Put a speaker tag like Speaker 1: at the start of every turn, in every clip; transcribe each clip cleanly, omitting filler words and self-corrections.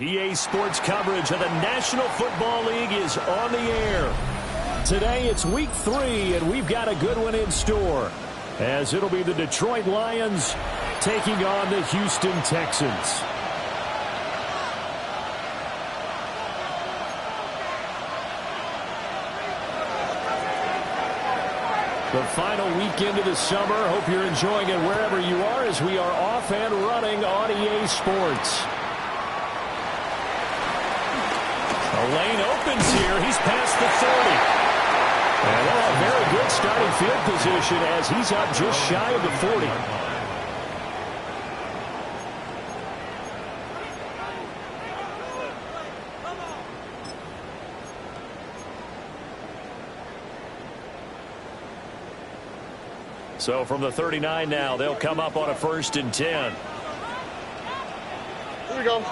Speaker 1: EA Sports coverage of the National Football League is on the air. Today it's week 3, and we've got a good one in store, as it'll be the Detroit Lions taking on the Houston Texans. The final weekend of the summer. Hope you're enjoying it wherever you are, as we are off and running on EA Sports. The lane opens here. He's past the 30. And they'll have very good starting field position as he's up just shy of the 40. So from the 39 now, they'll come up on a 1st and 10.
Speaker 2: Here we go.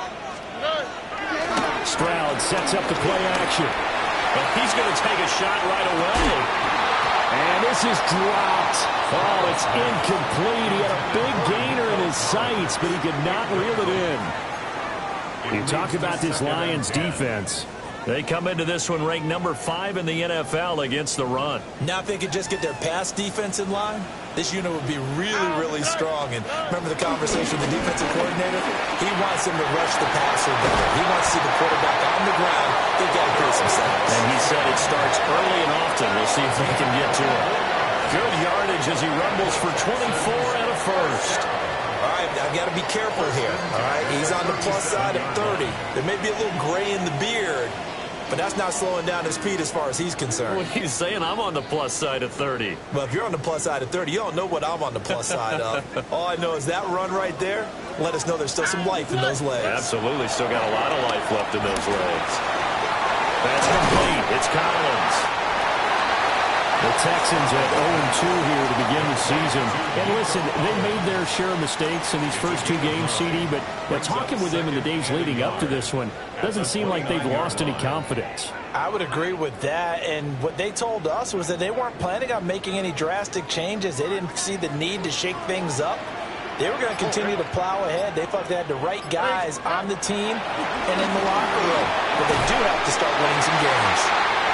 Speaker 1: Stroud sets up the play action. But he's going to take a shot right away. And this is dropped. Oh, it's incomplete. He had a big gainer in his sights, but he could not reel it in. You talk about this Lions defense. They come into this one ranked number 5 in the NFL against the run.
Speaker 3: Now if they could just get their pass defense in line, this unit would be really, really strong. And remember the conversation with the defensive coordinator? He wants them to rush the passer better. He wants to see the quarterback on the ground. They've got to create some sacks.
Speaker 1: And he said it starts early and often. We'll see if they can get to it. Good yardage as he rumbles for 24 and a first.
Speaker 3: All right, I've got to be careful here. All right, he's on the plus side of 30. There may be a little gray in the beard, but that's not slowing down his speed as far as he's concerned.
Speaker 1: What are you saying? I'm on the plus side of 30.
Speaker 3: Well, if you're on the plus side of 30, you don't know what I'm on the plus side of. All I know is that run right there, let us know there's still some life in those legs.
Speaker 1: Absolutely. Still got a lot of life left in those legs. That's complete. It's Collins. The Texans at 0-2 here to begin the season. And listen, they made their share of mistakes in these first 2 games, CD, but talking with them in the days leading up to this one, doesn't seem like they've lost any confidence.
Speaker 4: I would agree with that, and what they told us was that they weren't planning on making any drastic changes. They didn't see the need to shake things up. They were going to continue to plow ahead. They thought they had the right guys on the team and in the locker room, but they do have to start winning some games.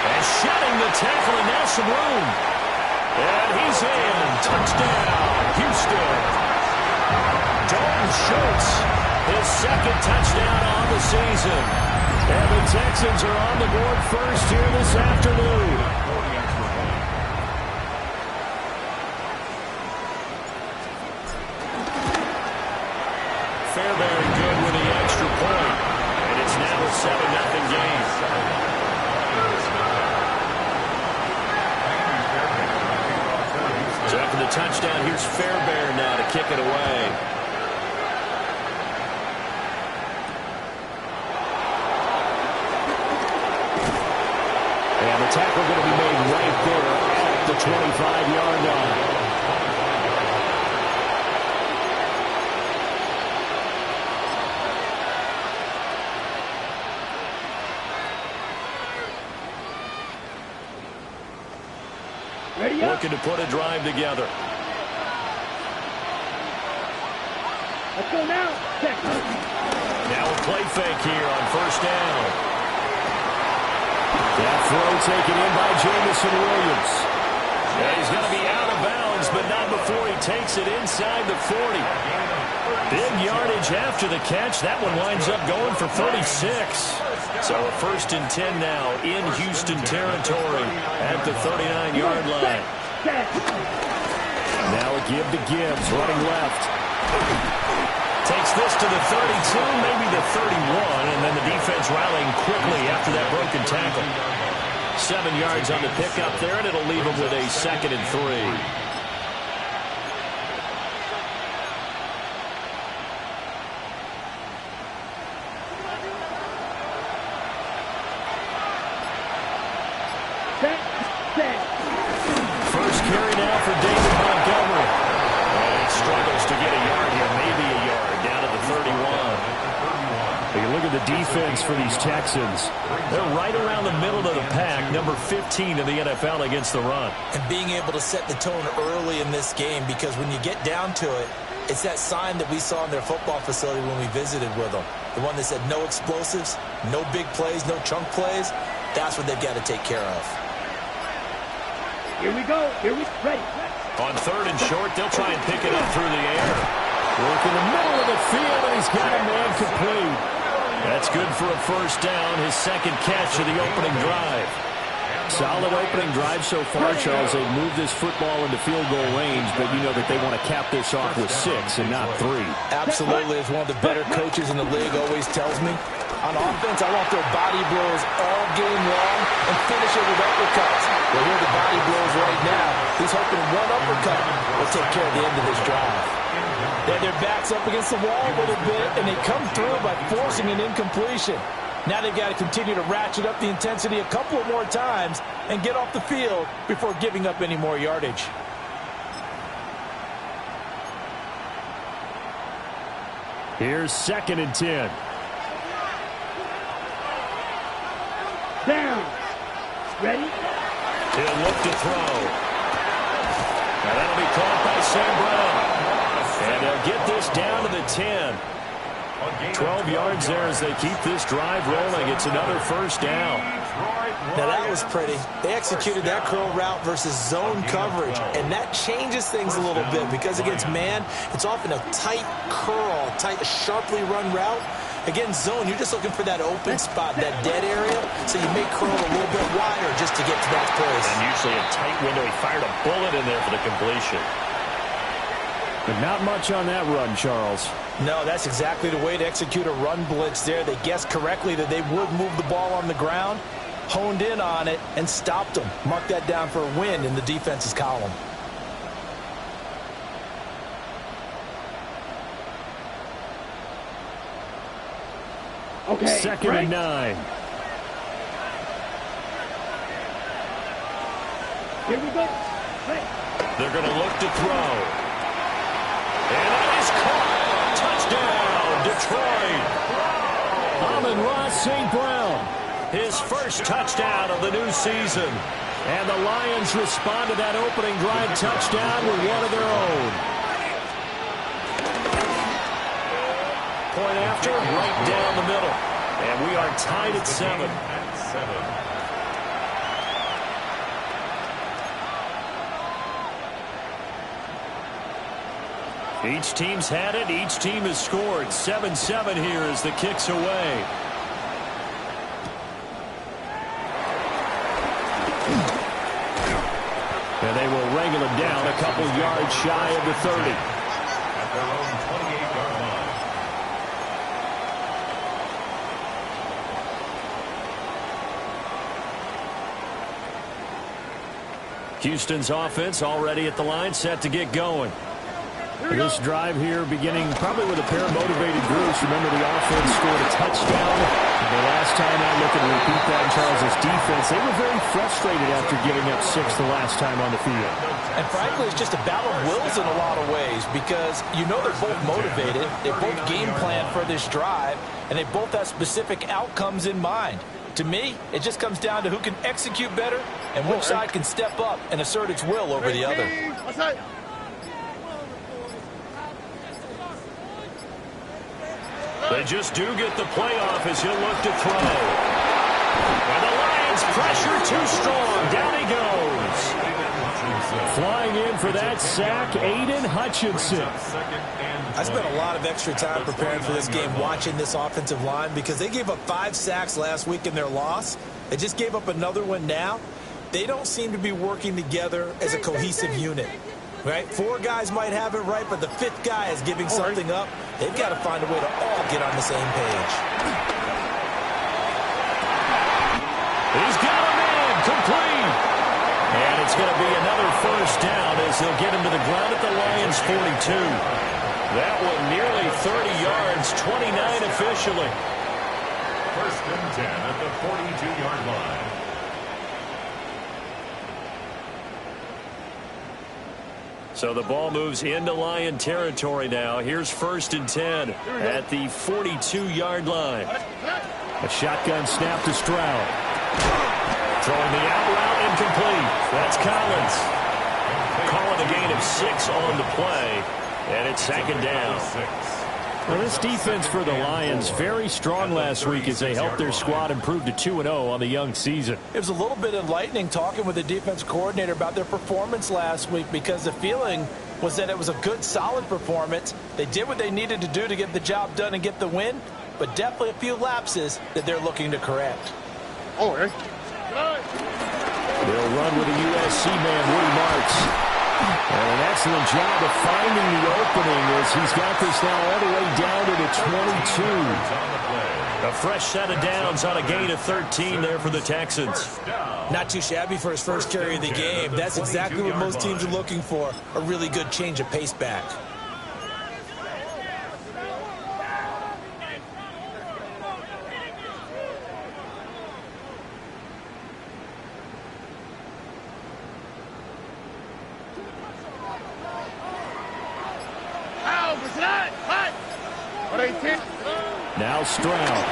Speaker 1: And shedding the tackle, and now some room. And he's in. Touchdown, Houston. Dalton Schultz, his second touchdown on the season. And the Texans are on the board first here this afternoon. Fairbairn good with the extra point. And it's now a 7-0 game. So after the touchdown, here's Fairbairn now to kick it away. And the tackle going to be made right there at the 25-yard line. Looking to put a drive together.
Speaker 2: Let's go now.
Speaker 1: Now a play fake here on first down. That throw taken in by Jamison Williams. And he's going to be out of bounds, but not before he takes it inside the 40. Big yardage after the catch. That one winds up going for 36. So a 1st and 10 now in Houston territory at the 39-yard line. Now a give to Gibbs, running left. Takes this to the 32, maybe the 31, and then the defense rallying quickly after that broken tackle. 7 yards on the pickup there, and it'll leave him with a 2nd and 3. First carry now for David Montgomery. And he struggles to get a yard here, maybe a yard, down to the 31. But you look at the defense for these Texans. They're right around the middle of the pack, number 15 in the NFL against the run.
Speaker 4: And being able to set the tone early in this game, because when you get down to it, it's that sign that we saw in their football facility when we visited with them. The one that said no explosives, no big plays, no chunk plays. That's what they've got to take care of.
Speaker 2: Here we go. Here we ready.
Speaker 1: On 3rd and short, they'll try and pick it up through the air. Work in the middle of the field, and he's got a man complete. That's good for a 1st down, his 2nd catch of the opening drive. Solid opening drive so far, Charles. They've moved this football into field goal range, but you know that they want to cap this off with 6 and not 3.
Speaker 4: Absolutely. As one of the better coaches in the league always tells me, on offense, I want their body blows all game long and finish it with uppercuts. Well, here are the body blows right now. He's hoping one uppercut will take care of the end of this drive. They had their backs up against the wall a little bit, and they come through by forcing an incompletion. Now they've got to continue to ratchet up the intensity a couple more times and get off the field before giving up any more yardage.
Speaker 1: Here's 2nd and 10.
Speaker 2: Down. Ready?
Speaker 1: He'll look to throw. Now that'll be caught by Sam Brown. And they'll get this down to the 10. 12 yards there as they keep this drive rolling. It's another 1st down.
Speaker 4: Now that was pretty. They executed that curl route versus zone coverage, and that changes things a little bit because against man, it's often a tight curl, tight, sharply run route. Against zone, you're just looking for that open spot, that dead area, so you may curl a little bit wider just to get to that place.
Speaker 1: And usually a tight window. He fired a bullet in there for the completion. But not much on that run, Charles.
Speaker 4: No, that's exactly the way to execute a run blitz there. They guessed correctly that they would move the ball on the ground, honed in on it, and stopped them. Mark that down for a win in the defense's column.
Speaker 2: Okay.
Speaker 1: 2nd and 9.
Speaker 2: Here we go. Ready.
Speaker 1: They're going to look to throw. And that is caught. Touchdown, Detroit. Amon-Ra St. Brown, his 1st touchdown of the new season. And the Lions respond to that opening drive touchdown with one of their own. Point after, right down the middle. And we are tied at 7. Each team's had it. Each team has scored. 7-7 here as the kick's away. And they will wrangle him down a couple yards shy of the 30.
Speaker 5: At their own 28-yard line.
Speaker 1: Houston's offense already at the line, set to get going. This drive here beginning probably with a pair of motivated groups. Remember, the offense scored a touchdown. The last time I look at repeat that, Charles' defense, they were very frustrated after giving up 6 the last time on the field.
Speaker 4: And frankly, it's just a battle of wills in a lot of ways because you know they're both motivated. They both game plan for this drive, and they both have specific outcomes in mind. To me, it just comes down to who can execute better and which side can step up and assert its will over the other.
Speaker 1: They just do get the playoff as he'll look to throw. And the Lions pressure too strong. Down he goes. Flying in for that sack, Aiden Hutchinson.
Speaker 3: I spent a lot of extra time preparing for this game watching this offensive line because they gave up 5 sacks last week in their loss. They just gave up another one now. They don't seem to be working together as a cohesive unit. Right? 4 guys might have it right, but the 5th guy is giving something up. They've got to find a way to all get on the same page.
Speaker 1: He's got a man complete. And it's going to be another first down as they'll get him to the ground at the Lions' 42. That one nearly 30 yards, 29 officially.
Speaker 5: First and 10 at the 42-yard line.
Speaker 1: So the ball moves into Lion territory now. Here's first and 10 at the 42-yard line. A shotgun snap to Stroud. Throwing the out route incomplete. That's Collins. Calling a gain of 6 on the play. And it's second down. Well, this defense for the Lions, very strong last week as they helped their squad improve to 2-0 on the young season.
Speaker 4: It was a little bit enlightening talking with the defense coordinator about their performance last week because the feeling was that it was a good, solid performance. They did what they needed to do to get the job done and get the win, but definitely a few lapses that they're looking to correct.
Speaker 1: They'll run with a USC man, Woody Martz. And an excellent job of finding the opening as he's got this now all the way down to the 22. A fresh set of downs on a gain of 13 there for the Texans.
Speaker 3: Not too shabby for his first carry of the game. That's exactly what most teams are looking for, a really good change of pace back.
Speaker 1: Now Stroud.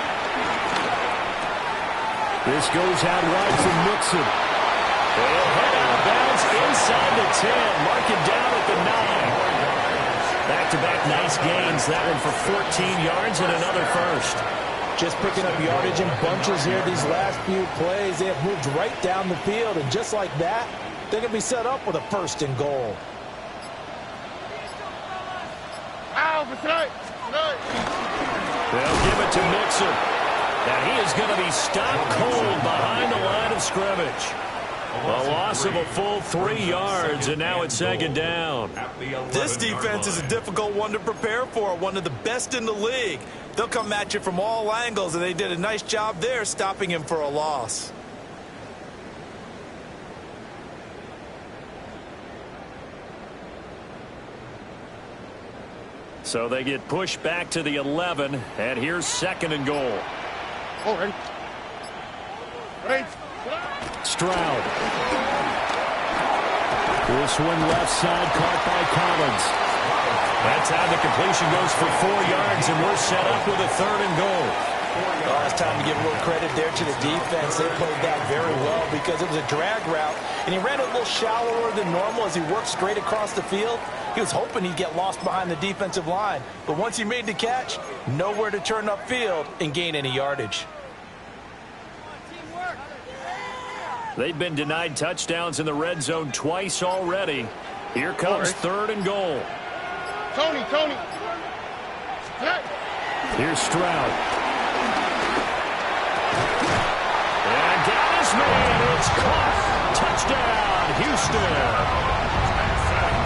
Speaker 1: This goes out wide for Mixon. They'll head out of bounds inside the 10. Mark it down at the 9. Back-to-back nice gains. That one for 14 yards and another first.
Speaker 4: Just picking up yardage in bunches here these last few plays. They have moved right down the field, and just like that, they're going to be set up with a first and goal.
Speaker 1: They'll give it to Mixon. And he is going to be stopped cold behind the line of scrimmage. A loss of a full 3 yards, and now it's second down.
Speaker 3: This defense is a difficult one to prepare for, one of the best in the league. They'll come at you from all angles, and they did a nice job there stopping him for a loss.
Speaker 1: So they get pushed back to the 11, and here's second and goal. Stroud. This one left side caught by Collins. That time the completion goes for 4 yards, and we're set up with a third and goal.
Speaker 4: Oh, it's time to give a little credit there to the defense. They played that very well because it was a drag route, and he ran it a little shallower than normal as he worked straight across the field. He was hoping he'd get lost behind the defensive line, but once he made the catch, nowhere to turn upfield and gain any yardage.
Speaker 1: They've been denied touchdowns in the red zone twice already. Here comes third and goal.
Speaker 6: Tony.
Speaker 1: Here's Stroud. And down his man. It's caught. Touchdown, Houston.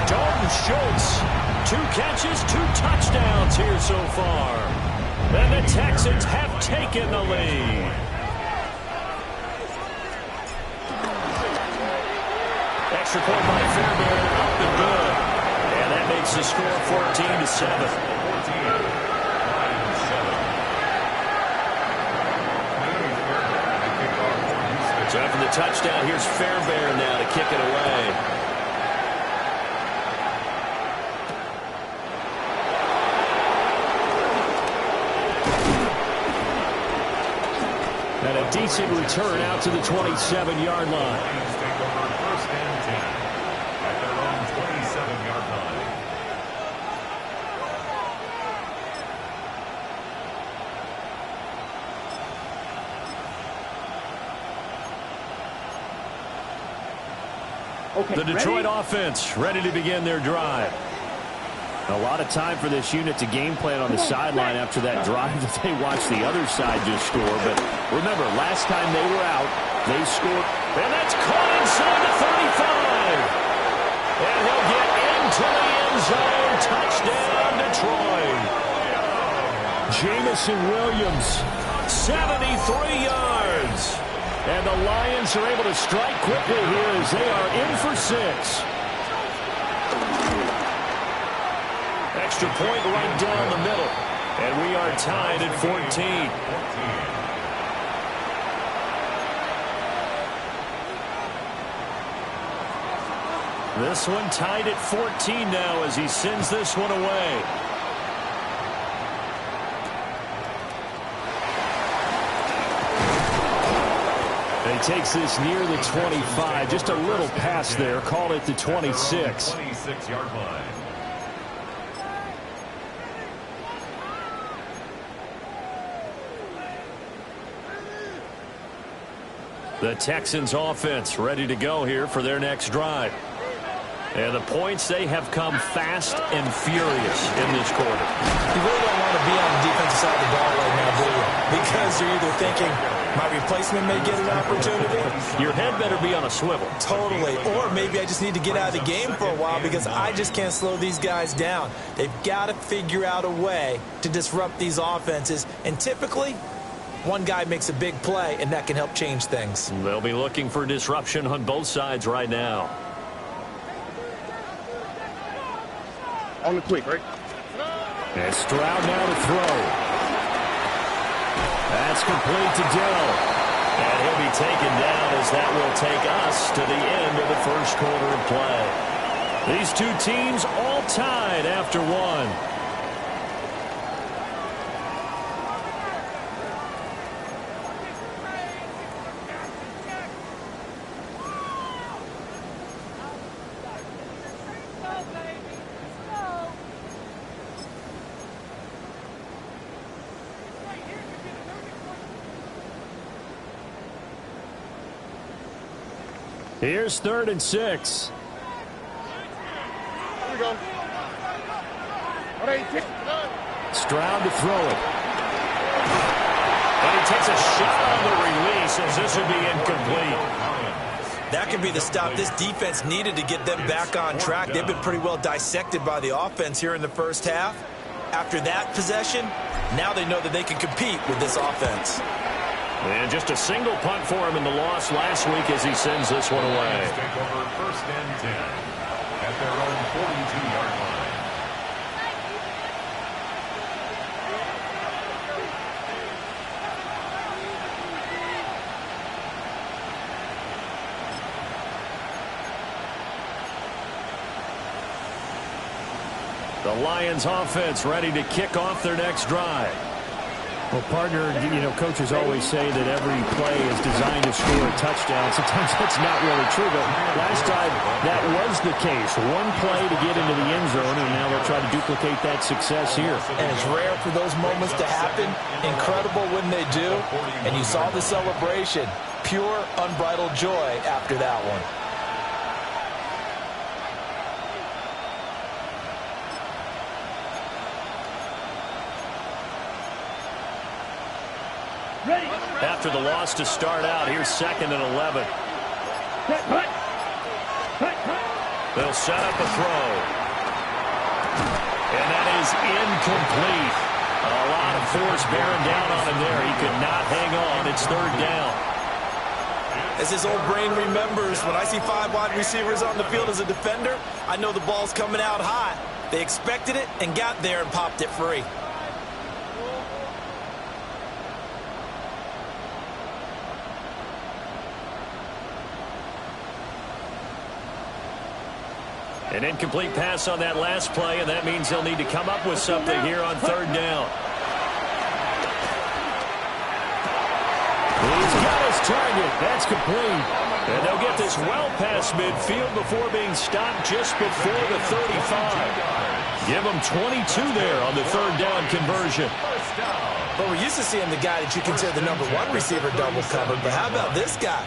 Speaker 1: Dalton Schultz. 2 catches, 2 touchdowns here so far. And the Texans have taken the lead. Extra point by Fairbairn, up and good. And that makes the score 14-7. So after the touchdown, here's Fairbairn now to kick it away. And a decent return out to the 27-yard line.
Speaker 5: Take over first and 10 at their own 27-yard line.
Speaker 2: Okay,
Speaker 1: The Detroit
Speaker 2: ready?
Speaker 1: offense ready to begin their drive. A lot of time for this unit to game plan on the sideline after that drive that they watched the other side just score. But remember, last time they were out, they scored. And that's caught inside the 35. And he'll get into the end zone. Touchdown, Detroit. Jamison Williams, 73 yards. And the Lions are able to strike quickly here as they are in for 6. Extra point right down the middle. And we are tied at 14. This one tied at 14 now as he sends this one away. And he takes this near the 25. Just a little pass there. Called it the 26.
Speaker 5: 26-yard line.
Speaker 1: The Texans offense ready to go here for their next drive. And the points, they have come fast and furious in this quarter.
Speaker 3: You really don't want to be on the defensive side of the ball right now, do you? Because you're either thinking, my replacement may get an opportunity.
Speaker 1: Your head better be on a swivel.
Speaker 3: Totally. Or maybe I just need to get out of the game for a while because I just can't slow these guys down. They've got to figure out a way to disrupt these offenses. And typically, one guy makes a big play, and that can help change things.
Speaker 1: They'll be looking for disruption on both sides right now.
Speaker 6: On the quick, right?
Speaker 1: And Stroud now to throw. That's complete to Dill. And he'll be taken down as that will take us to the end of the first quarter of play. These two teams all tied after one. Here's 3rd and 6.
Speaker 6: Here we go. All right,
Speaker 1: Stroud to throw it. And he takes a shot on the release as this will be incomplete.
Speaker 3: That could be the stop this defense needed to get them back on track. They've been pretty well dissected by the offense here in the first half. After that possession, now they know that they can compete with this offense.
Speaker 1: And just a single punt for him in the loss last week as he sends this one away.
Speaker 5: Take over first and 10 at their own 42-yard line.
Speaker 1: The Lions offense ready to kick off their next drive. Well, partner, you know, coaches always say that every play is designed to score a touchdown. Sometimes that's not really true, but last time that was the case. One play to get into the end zone, and now they'll try to duplicate that success here.
Speaker 3: And it's rare for those moments to happen. Incredible when they do. And you saw the celebration. Pure, unbridled joy after that one.
Speaker 1: After the loss to start out, here's 2nd and 11. They'll set up a throw. And that is incomplete. A lot of force bearing down on him there. He could not hang on. It's 3rd down.
Speaker 3: As his old brain remembers, when I see 5 wide receivers on the field as a defender, I know the ball's coming out hot. They expected it and got there and popped it free.
Speaker 1: An incomplete pass on that last play, and that means they'll need to come up with something here on 3rd down. He's got his target. That's complete. And they'll get this well past midfield before being stopped just before the 35. Give them 22 there on the 3rd down conversion.
Speaker 3: But we're used to seeing the guy that you consider the #1 receiver double covered. But how about this guy?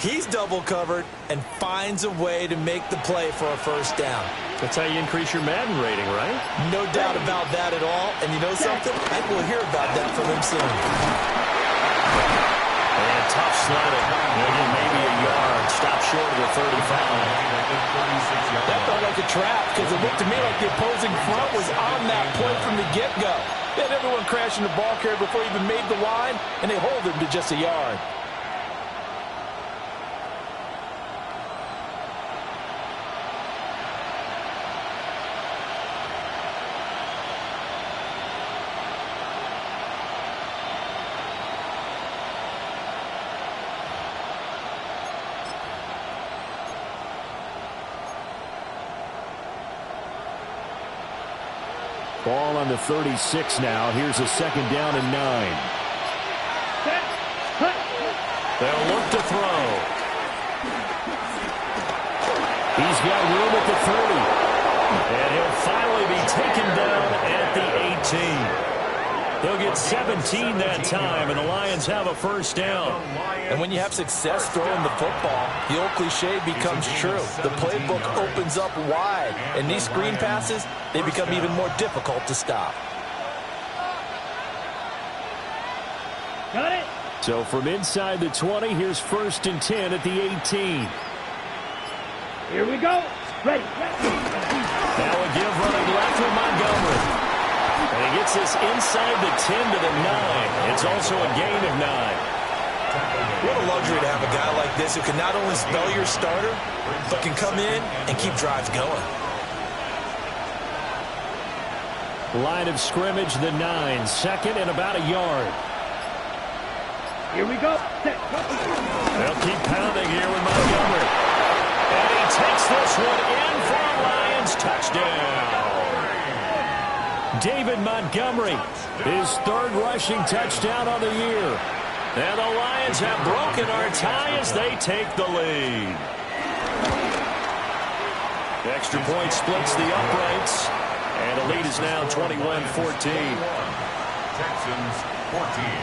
Speaker 3: He's double covered and finds a way to make the play for a 1st down.
Speaker 1: That's how you increase your Madden rating, right?
Speaker 3: No doubt about that at all. And you know something? I think we'll hear about that from him soon.
Speaker 1: And tough sledding. Maybe a yard. Stop short of the 35.
Speaker 4: That felt like a trap because it looked to me like the opposing front was on that play from the get-go. They had everyone crashing the ball carrier before he even made the line, and they hold him to just a yard.
Speaker 1: Ball on the 36 now. Here's a 2nd down and 9. They'll look to throw. He's got room at the 30. And he'll finally be taken down at the 18. They'll get 17 that time, and the Lions have a 1st down.
Speaker 4: And when you have success throwing the football, the old cliche becomes true. The playbook opens up wide, and these screen passes, they become even more difficult to stop.
Speaker 2: Got it.
Speaker 1: So from inside the 20, here's 1st and 10 at the 18.
Speaker 2: Here we go. Ready.
Speaker 1: Now a give running left with Montgomery. And he gets this inside the 10 to the 9. It's also a gain of 9.
Speaker 3: What a luxury to have a guy like this who can not only spell your starter, but can come in and keep drives going.
Speaker 1: Line of scrimmage, the 9. 2nd and about a yard.
Speaker 2: Here we go.
Speaker 1: They'll keep pounding here with Montgomery. And he takes this one in for a Lions touchdown. David Montgomery, his 3rd rushing touchdown on the year. And the Lions have broken our tie as they take the lead. The extra point splits the uprights. And the lead is now 21-14.
Speaker 5: Texans 14.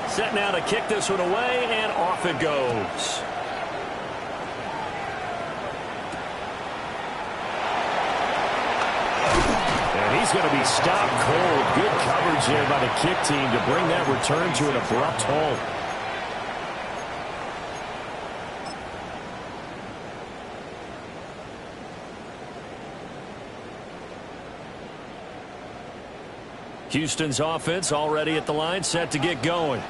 Speaker 1: Set now to kick this one away, and off it goes. And he's going to be stopped cold. Good coverage there by the kick team to bring that return to an abrupt halt. Houston's offense already at the line, set to get going.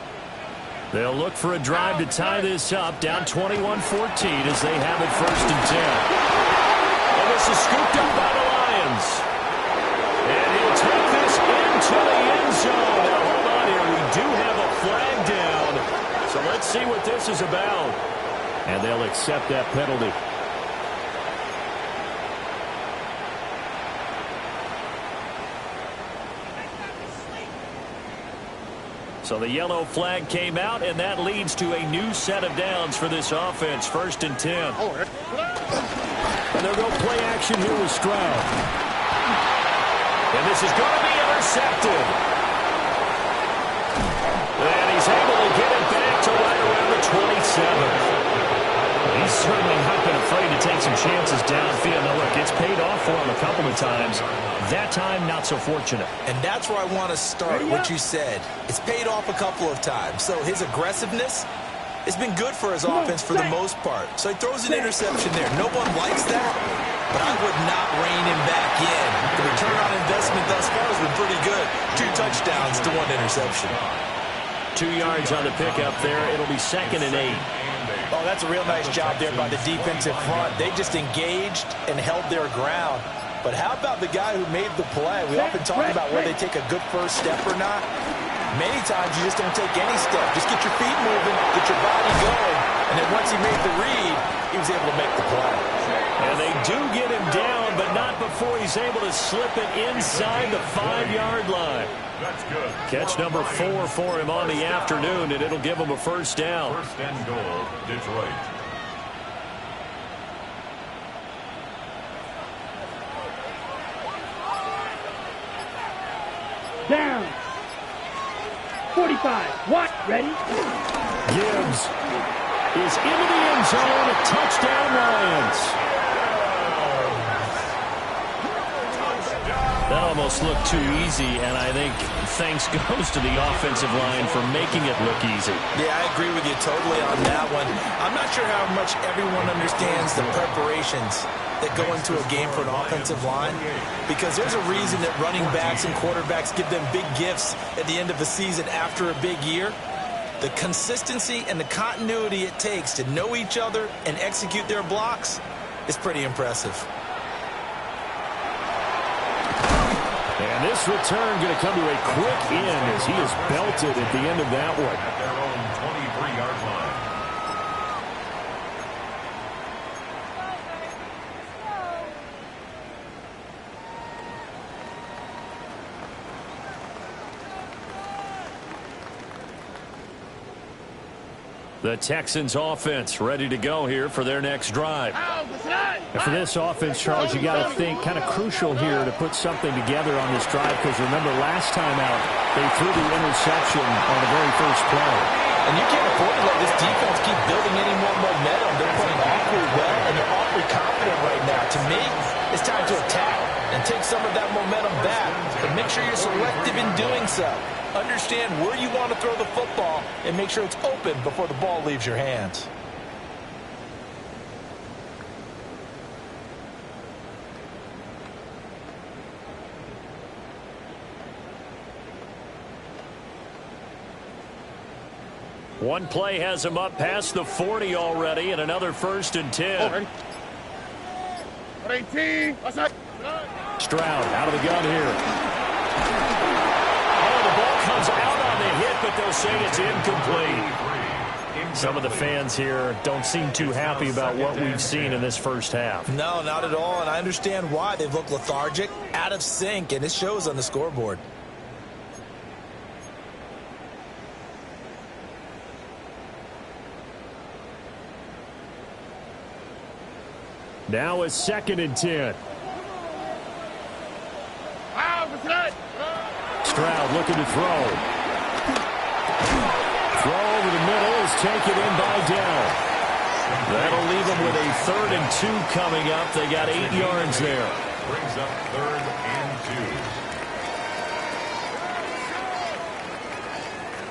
Speaker 1: They'll look for a drive to tie this up, down 21-14 as they have it 1st and 10. And this is scooped up by the Lions. And he'll take this into the end zone. Now, hold on here. We do have a flag down. So let's see what this is about. And they'll accept that penalty. So the yellow flag came out, and that leads to a new set of downs for this offense. 1st and 10. And they'll go play action here with Stroud. And this is going to be intercepted. And he's able to get it back to right around the 27. He's certainly not been afraid to take some chances downfield. Now, look, it's paid off for him a a couple of times. That time, not so fortunate.
Speaker 3: And that's where I want to start, what you said. It's paid off a couple of times. So his aggressiveness has been good for his offense for the most part. So he throws an interception there. No one likes that, but I would not rein him back in. The return on investment thus far has been pretty good. 2 touchdowns to 1 interception.
Speaker 1: 2 yards on the pickup there. It'll be 2nd and 8.
Speaker 3: Oh, that's a real nice job there by the defensive front. They just engaged and held their ground. But how about the guy who made the play? We often talk about whether they take a good first step or not. Many times you just don't take any step. Just get your feet moving, get your body going, and then once he made the read, he was able to make the play.
Speaker 1: And they do get him down, but not before he's able to slip it inside the 5-yard line.
Speaker 5: That's good.
Speaker 1: Catch number 4 for him on the afternoon, and it'll give him a first down.
Speaker 5: First and goal, Detroit.
Speaker 2: Down. 45. What? Ready?
Speaker 1: Gibbs is into the end zone. A touchdown, Lions. That almost looked too easy, and I think thanks goes to the offensive line for making it look easy.
Speaker 3: Yeah, I agree with you totally on that one. I'm not sure how much everyone understands the preparations that go into a game for an offensive line, because there's a reason that running backs and quarterbacks give them big gifts at the end of a season after a big year. The consistency and the continuity it takes to know each other and execute their blocks is pretty impressive.
Speaker 1: And this return going to come to a quick end as he is belted at the end of that one.
Speaker 5: At their own 23-yard line.
Speaker 1: The Texans offense ready to go here for their next drive.
Speaker 7: And for this offense, Charles, you got to think kind of crucial here to put something together on this drive, because remember last time out they threw the interception on the very first play.
Speaker 3: And you can't afford to let this defense keep building any more momentum. They're playing awfully well, and they're awfully confident right now. To me, it's time to attack and take some of that momentum back. But make sure you're selective in doing so. Understand where you want to throw the football and make sure it's open before the ball leaves your hands.
Speaker 1: One play has him up past the 40 already, and another 1st and 10.
Speaker 6: 18. What's that?
Speaker 1: Stroud out of the gun here. Comes out on the hit, but they'll say it's incomplete. Some of the fans here don't seem too happy about what we've seen in this first half.
Speaker 3: No, not at all, and I understand why. They've looked lethargic, out of sync, and it shows on the scoreboard.
Speaker 1: Now it's 2nd and 10. Stroud looking to throw. Throw over the middle is taken in by Dell. That'll leave them with a 3rd and 2 coming up. They got 8 yards there.
Speaker 5: Brings up 3rd and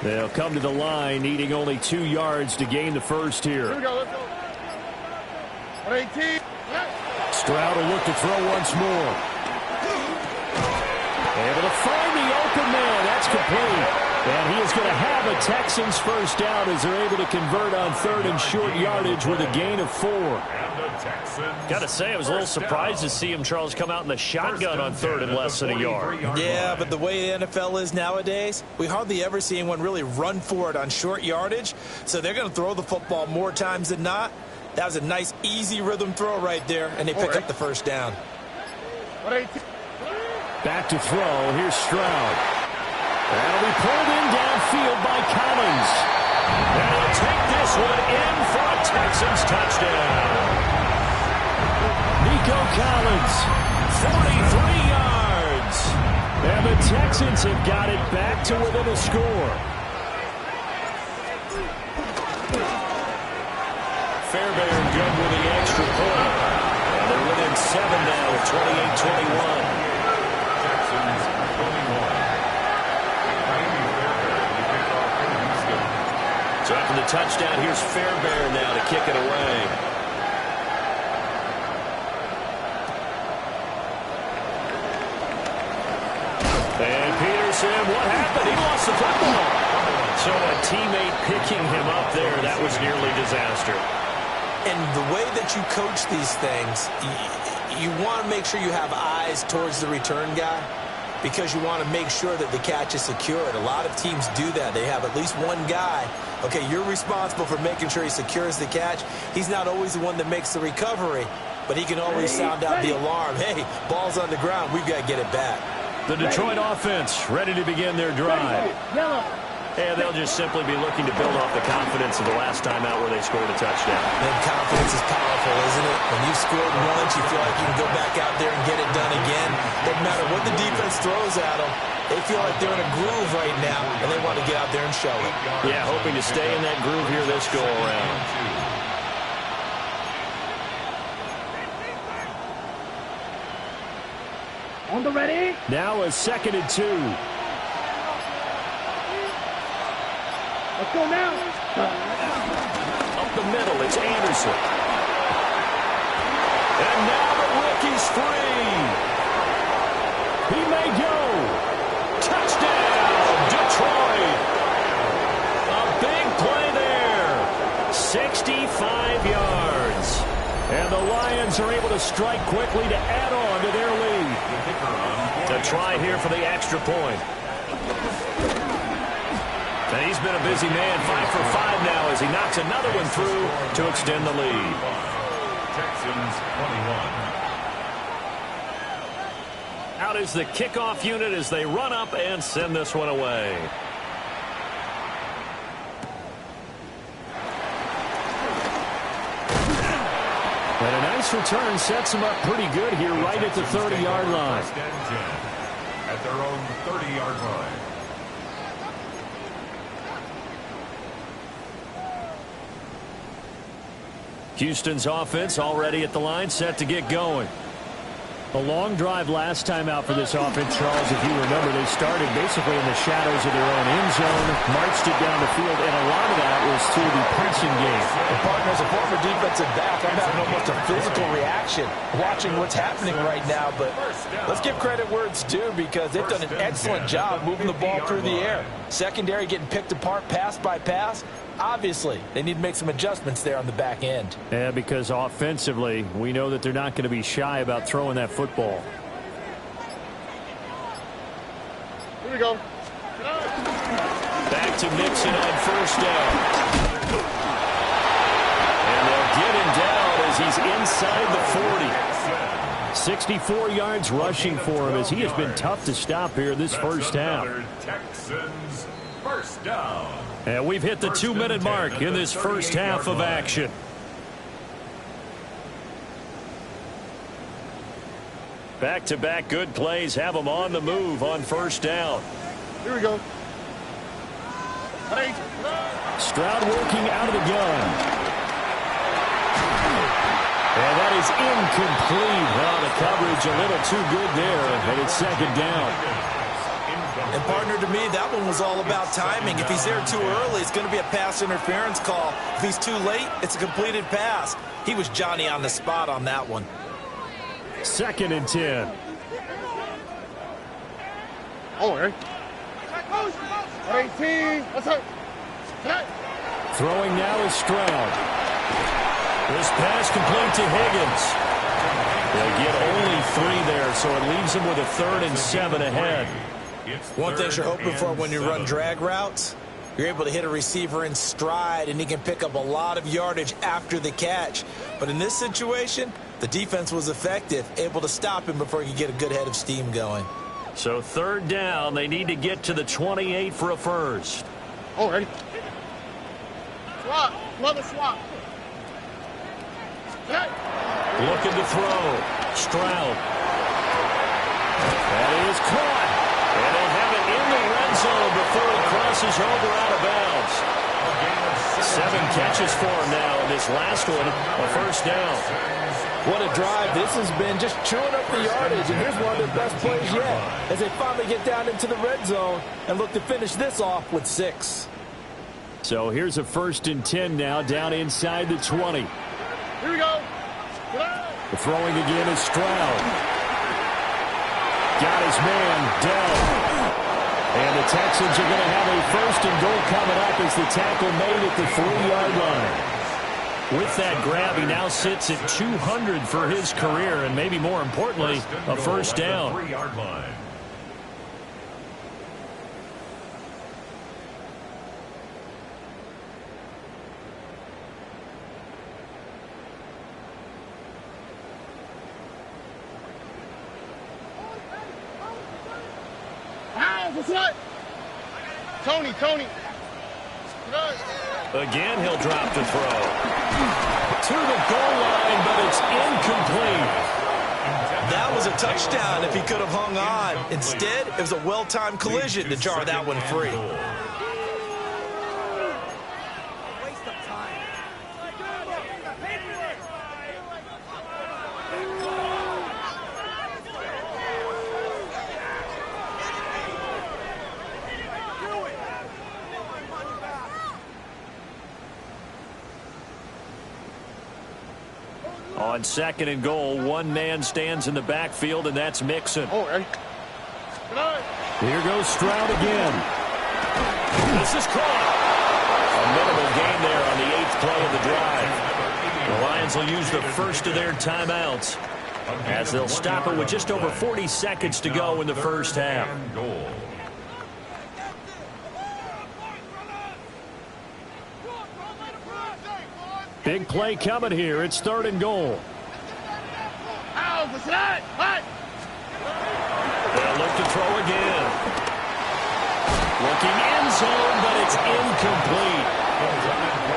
Speaker 5: 2.
Speaker 1: They'll come to the line, needing only 2 yards to gain the first here.
Speaker 6: Here we go. Let's go. 18.
Speaker 1: Stroud will look to throw once more. Able to find the open man. That's complete. And he is going to have a Texans first down as they're able to convert on 3rd and short yardage with a gain of 4. Got to say, I was a little surprised to see him, Charles, come out in the shotgun on 3rd and less than a yard.
Speaker 3: Yeah, but the way the NFL is nowadays, we hardly ever see anyone really run for it on short yardage. So they're going to throw the football more times than not. That was a nice, easy rhythm throw right there, and they pick up the first down.
Speaker 1: Back to throw. Here's Stroud. That'll be pulled in downfield by Collins. And he'll take this one in for a Texans touchdown. Nico Collins, 43 yards. And the Texans have got it back to within a score. Fairbairn good with the extra point. And they're within 7 now with 28-21.
Speaker 5: Texans 21.
Speaker 1: So after the touchdown, here's Fairbairn now to kick it away. And Peterson, what happened? He lost the football. So a teammate picking him up there, that was nearly disaster.
Speaker 3: And the way that you coach these things, you want to make sure you have eyes towards the return guy because you want to make sure that the catch is secured. A lot of teams do that. They have at least one guy. Okay, you're responsible for making sure he secures the catch. He's not always the one that makes the recovery, but he can always sound out the alarm. Hey, ball's on the ground. We've got to get it back.
Speaker 1: The Detroit offense ready to begin their drive.
Speaker 2: Yellow.
Speaker 1: And they'll just simply be looking to build off the confidence of the last time out where they scored a touchdown.
Speaker 3: And confidence is powerful, isn't it? When you've scored once, you feel like you can go back out there and get it done again. Doesn't matter what the defense throws at them. They feel like they're in a groove right now, and they want to get out there and show it.
Speaker 1: Yeah, hoping to stay in that groove here this go-around.
Speaker 2: On the ready.
Speaker 7: Now a 2nd and 2.
Speaker 2: Let's go now.
Speaker 1: Up the middle, it's Anderson. And now the rookie's free. He may go. Touchdown, Detroit. A big play there. 65 yards. And the Lions are able to strike quickly to add on to their lead. A try here for the extra point. And he's been a busy man, 5 for 5 now as he knocks another one through to extend the lead.
Speaker 5: Texans 21.
Speaker 1: Out is the kickoff unit as they run up and send this one away. And a nice return sets him up pretty good here right at the 30-yard line.
Speaker 5: First and 10 at their own 30-yard line.
Speaker 1: Houston's offense already at the line, set to get going.
Speaker 7: A long drive last time out for this offense, Charles. If you remember, they started basically in the shadows of their own end zone, marched it down the field, and a lot of that was through the passing game.
Speaker 4: And partner, as a former defensive back, I'm having almost a physical reaction watching what's happening right now. But let's give credit where it's due because they've done an excellent job moving the ball through the air. Secondary getting picked apart pass by pass. Obviously, they need to make some adjustments there on the back end.
Speaker 7: Yeah, because offensively, we know that they're not going to be shy about throwing that football.
Speaker 6: Here we go.
Speaker 1: Back to Mixon on first down. And they'll get him down as he's inside the 40. 64 yards rushing for him as he has been tough to stop here this first half.
Speaker 5: Texans first down.
Speaker 1: And we've hit the 2-minute mark in this first half of action. Back-to-back good plays have them on the move on first down.
Speaker 6: Here we go. Hey.
Speaker 7: Stroud working out of the gun.
Speaker 1: And that is incomplete. Well, the coverage a little too good there, and it's second down.
Speaker 3: And partner, to me, that one was all about timing. If he's there too early, it's going to be a pass interference call. If he's too late, it's a completed pass. He was Johnny on the spot on that one.
Speaker 7: 2nd and 10.
Speaker 6: Oh, hey. 18. What's up?
Speaker 7: Throwing now is Stroud.
Speaker 1: This pass complete to Higgins. They get only 3 there, so it leaves them with a 3rd and 7 ahead.
Speaker 3: One thing you're hoping for when you run drag routes, you're able to hit a receiver in stride, and he can pick up a lot of yardage after the catch. But in this situation, the defense was effective, able to stop him before he could get a good head of steam going.
Speaker 1: So 3rd down, they need to get to the 28 for a first.
Speaker 6: Oh, hey. Swap. Mother swap.
Speaker 1: Looking to throw. Stroud. That is caught. And they have it in the red zone before it crosses over out of bounds. 7 catches for him now in this last one, a first down.
Speaker 4: What a drive this has been, just chewing up the yardage, and here's one of their best plays yet as they finally get down into the red zone and look to finish this off with 6.
Speaker 7: So here's a 1st and 10 now, down inside the 20.
Speaker 6: Here we go.
Speaker 7: The throwing again is Stroud. Got his man, Dell. And the Texans are going to have a 1st and goal coming up as the tackle made at the 3-yard line. With that grab, he now sits at 200 for his career, and maybe more importantly, a 1st down.
Speaker 5: 3-yard line.
Speaker 6: What's that? Tony.
Speaker 1: Again, he'll drop to throw. To the goal line, but it's incomplete.
Speaker 3: That was a touchdown if he could have hung on. Instead, it was a well-timed collision to jar that one free.
Speaker 7: On 2nd and goal, one man stands in the backfield, and that's Mixon. Here goes Stroud again. This is caught. A minimal gain there on the 8th play of the drive. The Lions will use the first of their timeouts as they'll stop it with just over 40 seconds to go in the first half. Big play coming here. It's 3rd and goal. They'll look to throw again. Looking end zone, but it's incomplete.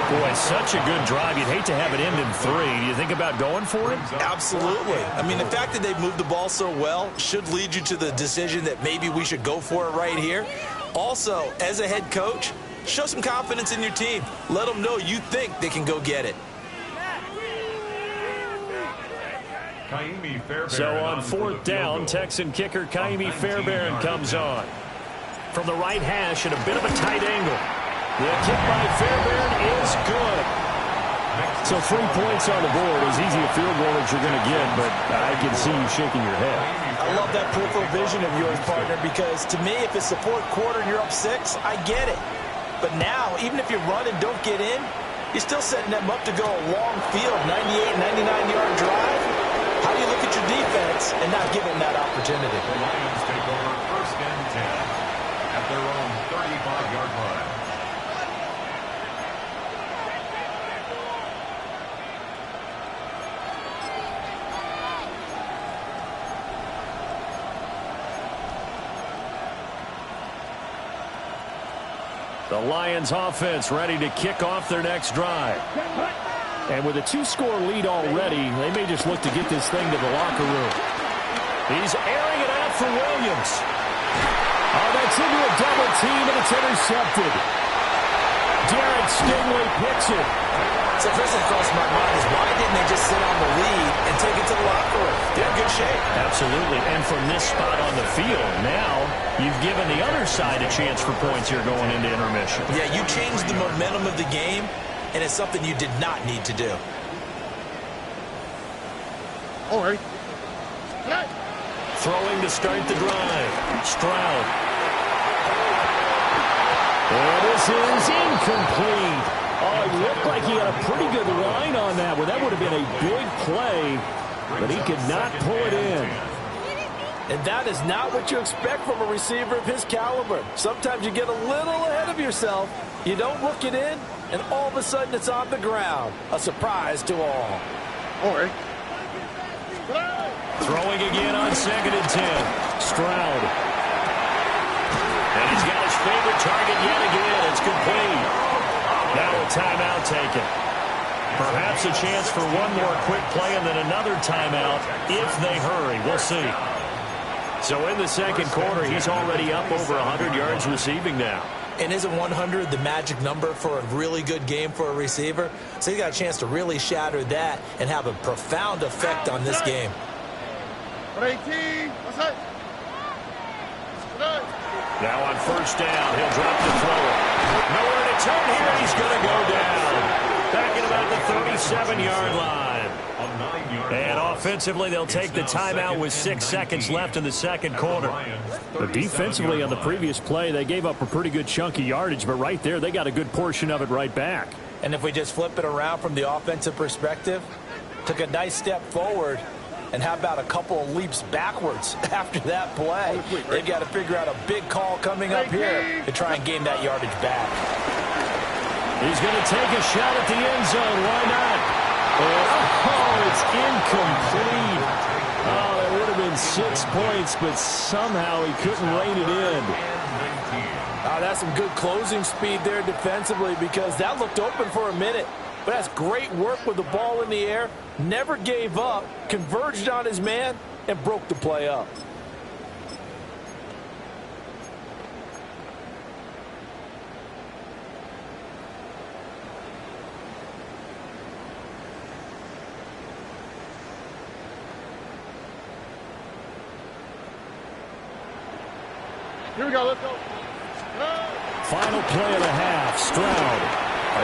Speaker 7: Boy, such a good drive. You'd hate to have it end in 3. Do you think about going for it?
Speaker 3: Absolutely. I mean, the fact that they've moved the ball so well should lead you to the decision that maybe we should go for it right here. Also, as a head coach, show some confidence in your team. Let them know you think they can go get it.
Speaker 7: So on 4th down, Texan kicker Kaimi Fairbairn comes on. From the right hash at a bit of a tight angle. The kick by Fairbairn is good. So 3 points on the board. As easy a field goal as you're going to get, but I can see you shaking your head.
Speaker 3: I love that peripheral vision of yours, partner, because to me, if it's the 4th quarter and you're up 6, I get it. But now, even if you run and don't get in, you're still setting them up to go a long field, 98, 99-yard drive. How do you look at your defense and not give them that opportunity?
Speaker 5: The Lions take over 1st and 10 at their own 35-yard line.
Speaker 7: The Lions offense ready to kick off their next drive. And with a 2-score lead already, they may just look to get this thing to the locker room. He's airing it out for Williams. Oh, that's into a double team, and it's intercepted. Derek Stingley picks it.
Speaker 3: So first thing crossed my mind is why didn't they just sit on the lead and take it to the locker room? They're in good shape.
Speaker 7: Absolutely. And from this spot on the field, now you've given the other side a chance for points here going into intermission.
Speaker 3: Yeah, you changed the momentum of the game, and it's something you did not need to do.
Speaker 7: Throwing to start the drive. Stroud. And this is incomplete. Oh, it looked like he had a pretty good line on that one. That would have been a big play, but he could not pull it in.
Speaker 4: And that is not what you expect from a receiver of his caliber. Sometimes you get a little ahead of yourself. You don't look it in, and all of a sudden it's on the ground. A surprise to all.
Speaker 7: Throwing again on 2nd and 10. Stroud. And he's got his favorite target yet again. It's complete. Now a timeout taken. Perhaps a chance for one more quick play and then another timeout if they hurry. We'll see. So in the 2nd quarter, he's already up over 100 yards receiving now.
Speaker 3: And isn't 100 the magic number for a really good game for a receiver? So he's got a chance to really shatter that and have a profound effect on this game.
Speaker 6: 18. What's that?
Speaker 7: Now on first down, he'll drop the throw. Nowhere to turn here, and he's going to go down. Back at about the 37-yard line. And offensively, they'll take the timeout with 6 seconds left in the second quarter. But defensively on the previous play, they gave up a pretty good chunk of yardage, but right there, they got a good portion of it right back.
Speaker 3: And if we just flip it around from the offensive perspective, took a nice step forward, and how about a couple of leaps backwards after that play? They've got to figure out a big call coming up here to try and gain that yardage back.
Speaker 7: He's going to take a shot at the end zone. Why not? Oh, it's incomplete. Oh, that would have been 6 points, but somehow he couldn't rein it in.
Speaker 4: That's some good closing speed there defensively, because that looked open for a minute. But that's great work with the ball in the air. Never gave up, converged on his man, and broke the play up.
Speaker 6: Here we go. Let's go.
Speaker 7: Final play of the half. Stroud.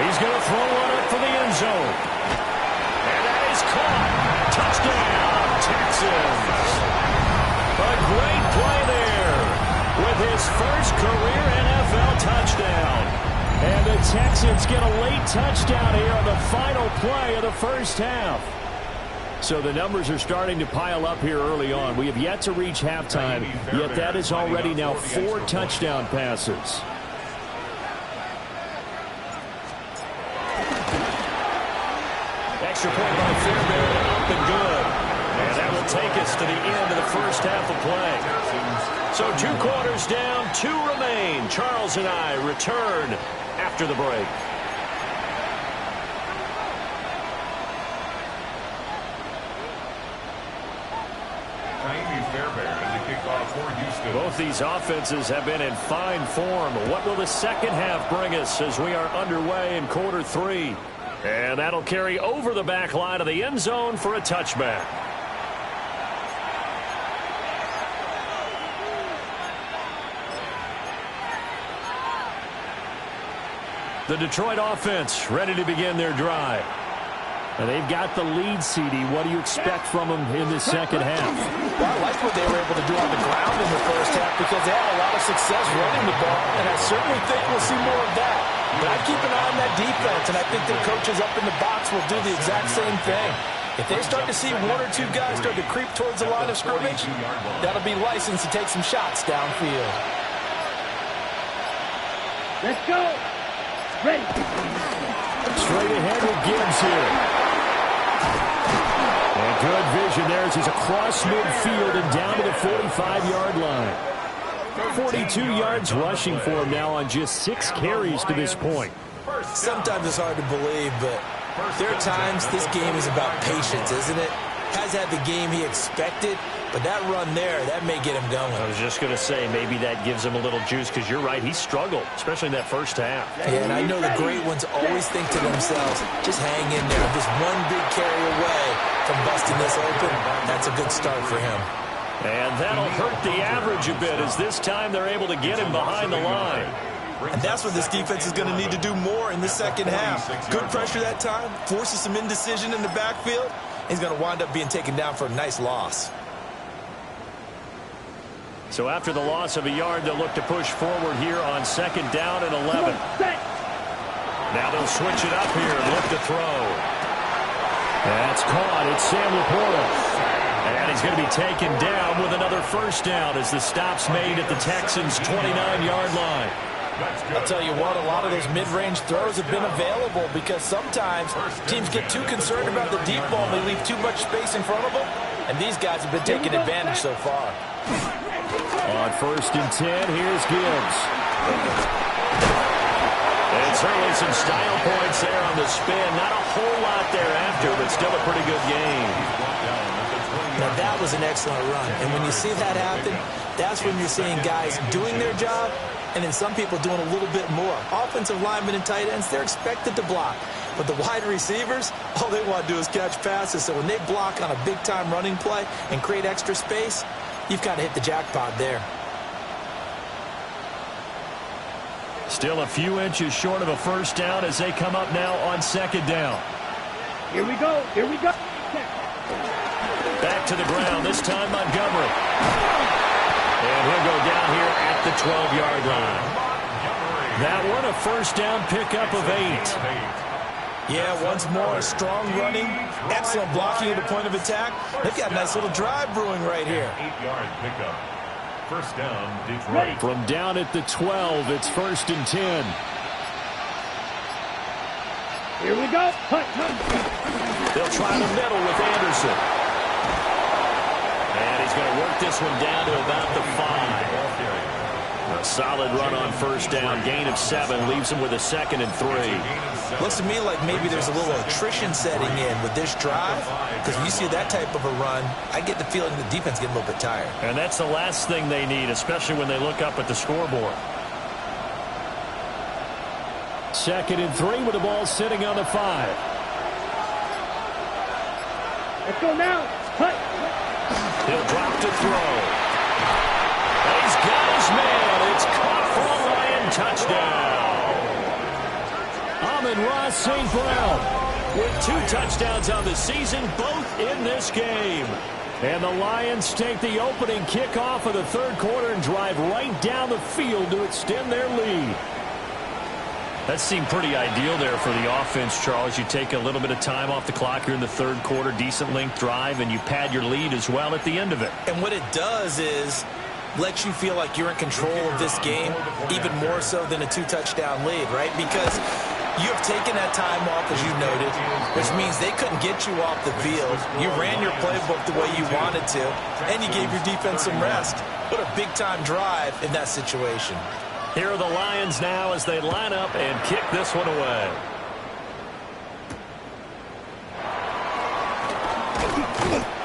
Speaker 7: He's going to throw one up for the end zone. And that is caught. Touchdown, Texans. A great play there with his first career NFL touchdown. And the Texans get a late touchdown here on the final play of the first half. So the numbers are starting to pile up here early on. We have yet to reach halftime, yet that is already now 4 touchdown passes. Extra point by Fairbairn, up and good. And that will take us to the end of the first half of play. So 2 quarters down, 2 remain. Charles and I return after the break. Both these offenses have been in fine form. What will the second half bring us as we are underway in quarter 3? And that'll carry over the back line of the end zone for a touchback. The Detroit offense ready to begin their drive. And they've got the lead, CD. What do you expect from them in the second half?
Speaker 4: Well, I like what they were able to do on the ground in the first half, because they had a lot of success running the ball, and I certainly think we'll see more of that. But I keep an eye on that defense, and I think their coaches up in the box will do the exact same thing. If they start to see 1 or 2 guys start to creep towards the line of scrimmage, that'll be license to take some shots downfield.
Speaker 2: Let's go. Ready.
Speaker 7: Straight ahead with Gibbs here. And good vision there as he's across midfield and down to the 45-yard line. 42 yards rushing for him now on just 6 carries to this point.
Speaker 3: Sometimes it's hard to believe, but there are times this game is about patience, isn't it? Has had the game he expected, but that run there, that may get him going.
Speaker 7: I was just going to say, maybe that gives him a little juice, because you're right, he struggled, especially in that first half.
Speaker 3: Yeah, and I know the great ones always think to themselves, just hang in there. Just one big carry away from busting this open. That's a good start for him.
Speaker 7: And that'll hurt the average a bit, as this time they're able to get him behind the line.
Speaker 3: And that's what this defense is going to need to do more in the second half. Good pressure that time, forces some indecision in the backfield. He's going to wind up being taken down for a nice loss.
Speaker 7: So after the loss of a yard, they'll look to push forward here on second down and 11. Now they'll switch it up here and look to throw. That's caught. It's Sam Laporta. And he's going to be taken down with another first down as the stop's made at the Texans' 29-yard line.
Speaker 4: I'll tell you what, a lot of those mid-range throws have been available, because sometimes teams get too concerned about the deep ball and they leave too much space in front of them, and these guys have been taking advantage so far.
Speaker 7: On first and 10, here's Gibbs. And certainly some style points there on the spin. Not a whole lot thereafter, but still a pretty good game.
Speaker 3: Now that was an excellent run, and when you see that happen, that's when you're seeing guys doing their job and then some people doing a little bit more. Offensive linemen and tight ends, they're expected to block. But the wide receivers, all they want to do is catch passes. So when they block on a big-time running play and create extra space, you've kind of hit the jackpot there.
Speaker 7: Still a few inches short of a first down as they come up now on second down.
Speaker 2: Here we go. Here we go.
Speaker 7: Back to the ground, this time Montgomery. And he'll go down here at the 12-yard line. That one, a first down pickup of 8.
Speaker 3: Yeah, once more, strong running, excellent blocking at the point of attack. They've got a nice little drive brewing right here.
Speaker 5: 8-yard pickup. First down, Detroit.
Speaker 7: From down at the 12, it's 1st and 10.
Speaker 2: Here we go.
Speaker 7: They'll try the middle with Anderson. And he's going to work this one down to about the 5. A solid run on first down. Gain of 7 leaves him with a 2nd and 3.
Speaker 3: Looks to me like maybe there's a little attrition setting in with this drive, because when you see that type of a run, I get the feeling the defense getting a little bit tired.
Speaker 7: And that's the last thing they need, especially when they look up at the scoreboard. 2nd and 3 with the ball sitting on the 5.
Speaker 2: Let's go now. Cut.
Speaker 7: He'll drop to throw. And he's got his man. It's caught for a Lion touchdown. Amon-Ra St. Brown with 2 touchdowns on the season, both in this game. And the Lions take the opening kickoff of the 3rd quarter and drive right down the field to extend their lead. That seemed pretty ideal there for the offense, Charles. You take a little bit of time off the clock here in the 3rd quarter, decent length drive, and you pad your lead as well at the end of it.
Speaker 3: And what it does is let you feel like you're in control of this game, even more so than a 2-touchdown lead, right? Because you have taken that time off, as you noted, which means they couldn't get you off the field. You ran your playbook the way you wanted to, and you gave your defense some rest. What a big-time drive in that situation.
Speaker 7: Here are the Lions now as they line up and kick this one away.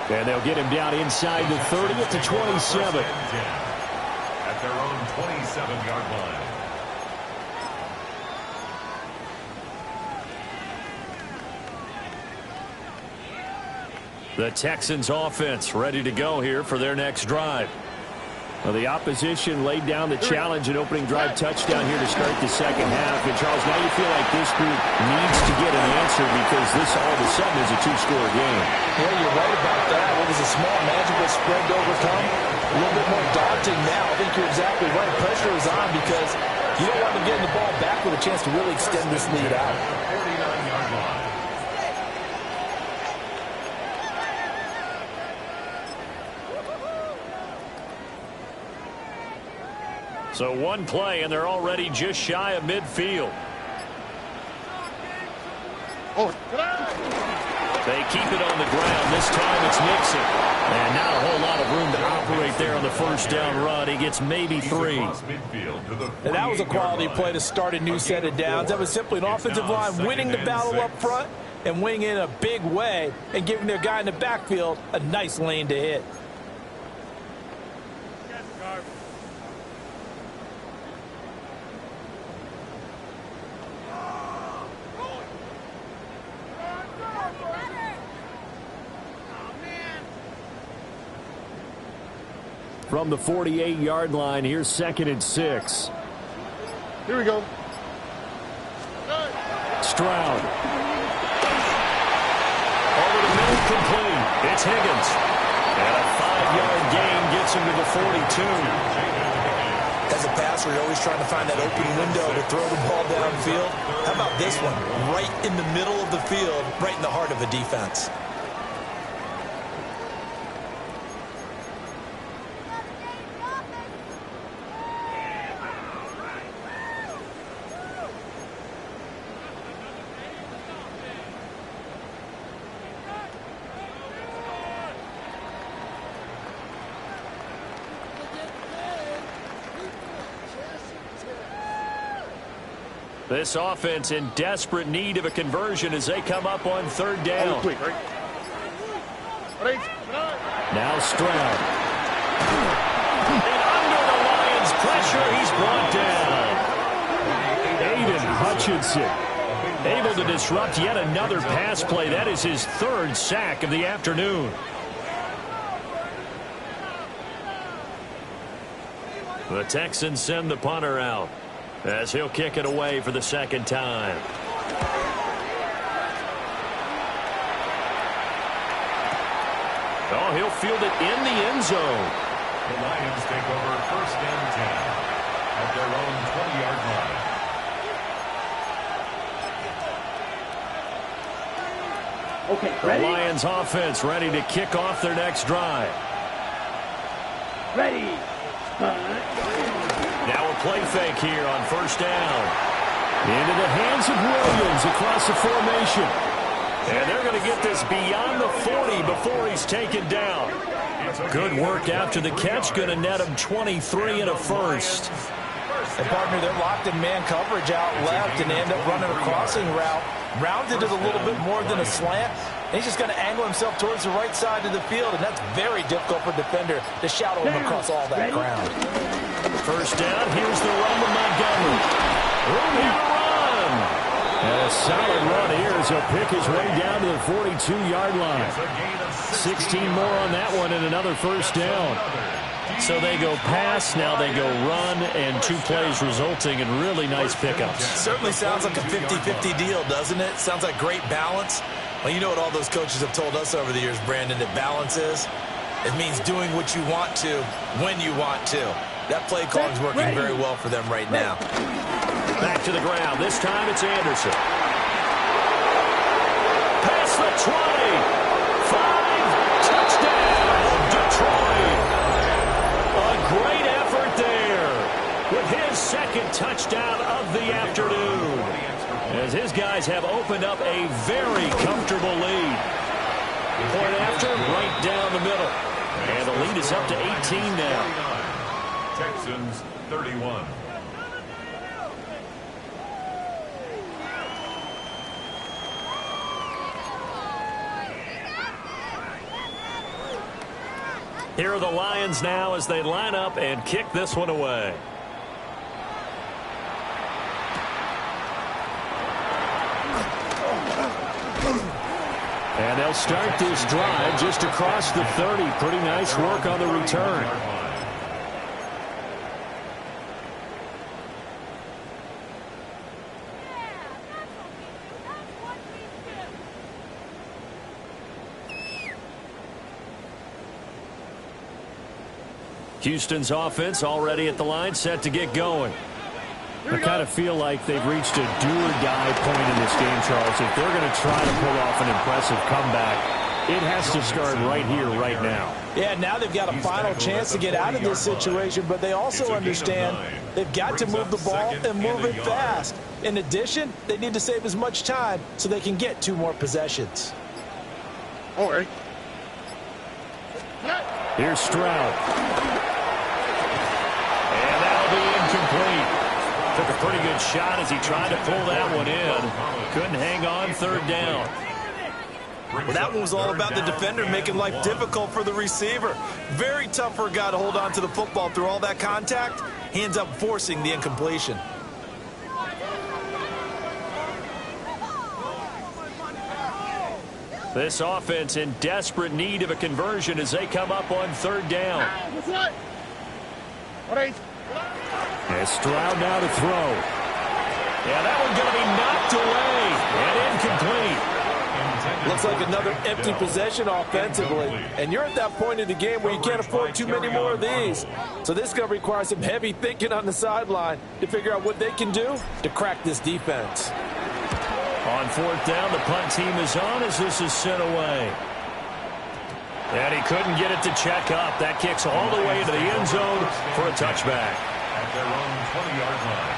Speaker 7: And they'll get him down inside the 30 at the 27.
Speaker 5: At their own 27-yard line.
Speaker 7: The Texans offense ready to go here for their next drive. Well, the opposition laid down the challenge and opening drive touchdown here to start the 2nd half. And, Charles, now you feel like this group needs to get an answer because this all of a sudden is a 2-score game.
Speaker 3: Yeah, you're right about that. What was a small, manageable spread to overcome? A little bit more daunting now. I think you're exactly right. Pressure is on because you don't want to get the ball back with a chance to really extend this lead out.
Speaker 5: 49-yard line.
Speaker 7: So one play, and they're already just shy of midfield. They keep it on the ground. This time it's Nixon. And not a whole lot of room to operate there on the first down run. He gets maybe 3.
Speaker 3: And that was a quality play to start a new set of downs. That was simply an offensive line winning the battle up front and winning in a big way and giving their guy in the backfield a nice lane to hit.
Speaker 7: From the 48-yard line, here's 2nd and 6.
Speaker 6: Here we go.
Speaker 7: Stroud. Over the middle, complete. It's Higgins. And a 5-yard gain gets him to the 42.
Speaker 3: As a passer, you're always trying to find that open window to throw the ball downfield. How about this one? Right in the middle of the field, right in the heart of a defense.
Speaker 7: This offense in desperate need of a conversion as they come up on 3rd down. Now Stroud. And under the Lions' pressure, he's brought down. Robinson. Able to disrupt yet another pass play. That is his third sack of the afternoon. The Texans send the punter out as he'll kick it away for the second time. Oh, he'll field it in the end zone.
Speaker 5: The Lions take over 1st and 10 at their own 20-yard line.
Speaker 2: Okay,
Speaker 7: The
Speaker 2: ready?
Speaker 7: Lions offense ready to kick off their next drive.
Speaker 2: Ready.
Speaker 7: Now a play fake here on 1st down. Into the hands of Williams across the formation. And they're going to get this beyond the 40 before he's taken down. Good work after the catch. Going to net him 23 and a first.
Speaker 3: And, partner, they're locked in man coverage out left, and they end up running a crossing route. Rounded it a little bit more than a slant. And he's just going to angle himself towards the right side of the field, and that's very difficult for a defender to shadow him across all that ground.
Speaker 7: 1st down. Here's the run to Montgomery. Room here to run. And a solid run here as he'll pick his way down to the 42-yard line. 16 more on that one and another 1st down. So they go pass, now they go run, and 2 plays resulting in really nice pickups.
Speaker 3: Certainly sounds like a 50-50 deal, doesn't it? Sounds like great balance. Well, you know what all those coaches have told us over the years, Brandon, that balance is? It means doing what you want to when you want to. That play calling is working very well for them right now.
Speaker 7: Back to the ground. This time it's Anderson. Past the 20. 5. Touchdown, Detroit. A great effort there with his second touchdown of the afternoon, as his guys have opened up a very comfortable lead. Point after, right down the middle. And the lead is up to 18 now.
Speaker 5: Texans 31.
Speaker 7: Here are the Lions now as they line up and kick this one away. And they'll start this drive just across the 30. Pretty nice work on the return. Houston's offense already at the line, set to get going. I kind of feel like they've reached a do-or-die point in this game, Charles. If they're going to try to pull off an impressive comeback, it has to start right here, right now.
Speaker 3: Yeah, now they've got a final chance to get out of this situation, but they also understand they've got to move the ball and move it fast. In addition, they need to save as much time so they can get 2 more possessions.
Speaker 6: All right.
Speaker 7: Here's Stroud. And that'll be incomplete. Took a pretty good shot as he tried to pull that one in. Couldn't hang on 3rd down.
Speaker 3: Well, that one was all about the defender making life difficult for the receiver. Very tough for a guy to hold on to the football through all that contact. He ends up forcing the incompletion.
Speaker 7: This offense in desperate need of a conversion as they come up on 3rd down.
Speaker 6: All right.
Speaker 7: And Stroud now to throw. Yeah, that one's going to be knocked away and incomplete.
Speaker 3: Looks like another empty possession offensively. And you're at that point in the game where you can't afford too many more of these. So this is going to require some heavy thinking on the sideline to figure out what they can do to crack this defense.
Speaker 7: On 4th down, the punt team is on as this is sent away. And he couldn't get it to check up. That kicks all the way into the end zone for a touchback.
Speaker 5: At their own 20-yard line.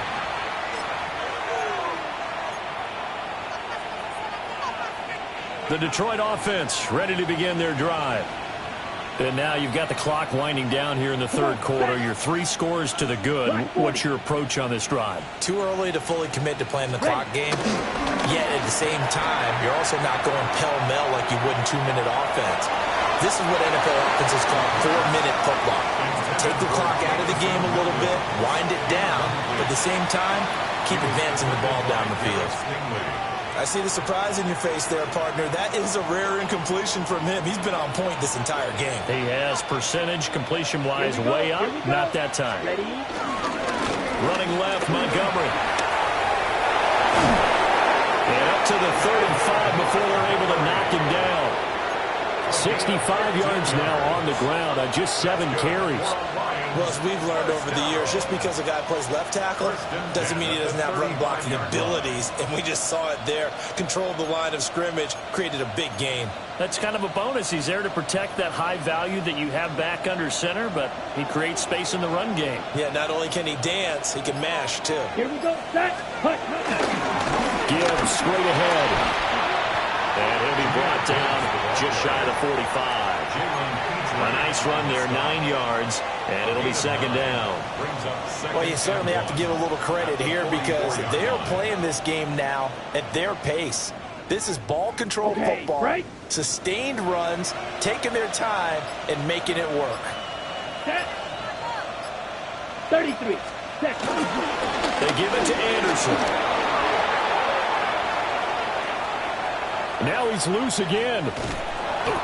Speaker 7: The Detroit offense ready to begin their drive. And now you've got the clock winding down here in the 3rd quarter. Your 3 scores to the good. What's your approach on this drive?
Speaker 3: Too early to fully commit to playing the clock game. Yet at the same time, you're also not going pell-mell like you would in 2-minute offense. This is what NFL offenses call 4-minute football. Take the clock out of the game a little bit, wind it down, but at the same time, keep advancing the ball down the field. I see the surprise in your face there, partner. That is a rare incompletion from him. He's been on point this entire game.
Speaker 7: He has percentage completion-wise way up. Not that time. Running left, Montgomery. And up to the 35 before they're able to knock him down. 65 yards now on the ground on just 7 carries.
Speaker 3: Well, as we've learned over the years, just because a guy plays left tackle doesn't mean he doesn't have run blocking abilities, and we just saw it there. Controlled the line of scrimmage, created a big gain.
Speaker 7: That's kind of a bonus. He's there to protect that high value that you have back under center, but he creates space in the run game.
Speaker 3: Yeah, not only can he dance, he can mash, too.
Speaker 2: Here we go. Set.
Speaker 7: Gibbs straight ahead. And he'll be brought down just shy of the 45. A nice run there, 9 yards, and it'll be second down.
Speaker 3: Well, you certainly have to give a little credit here because they're playing this game now at their pace. This is ball control football,
Speaker 2: right.
Speaker 3: Sustained runs, taking their time, and making it work.
Speaker 2: Set. 33. Set.
Speaker 7: They give it to Anderson. Now he's loose again.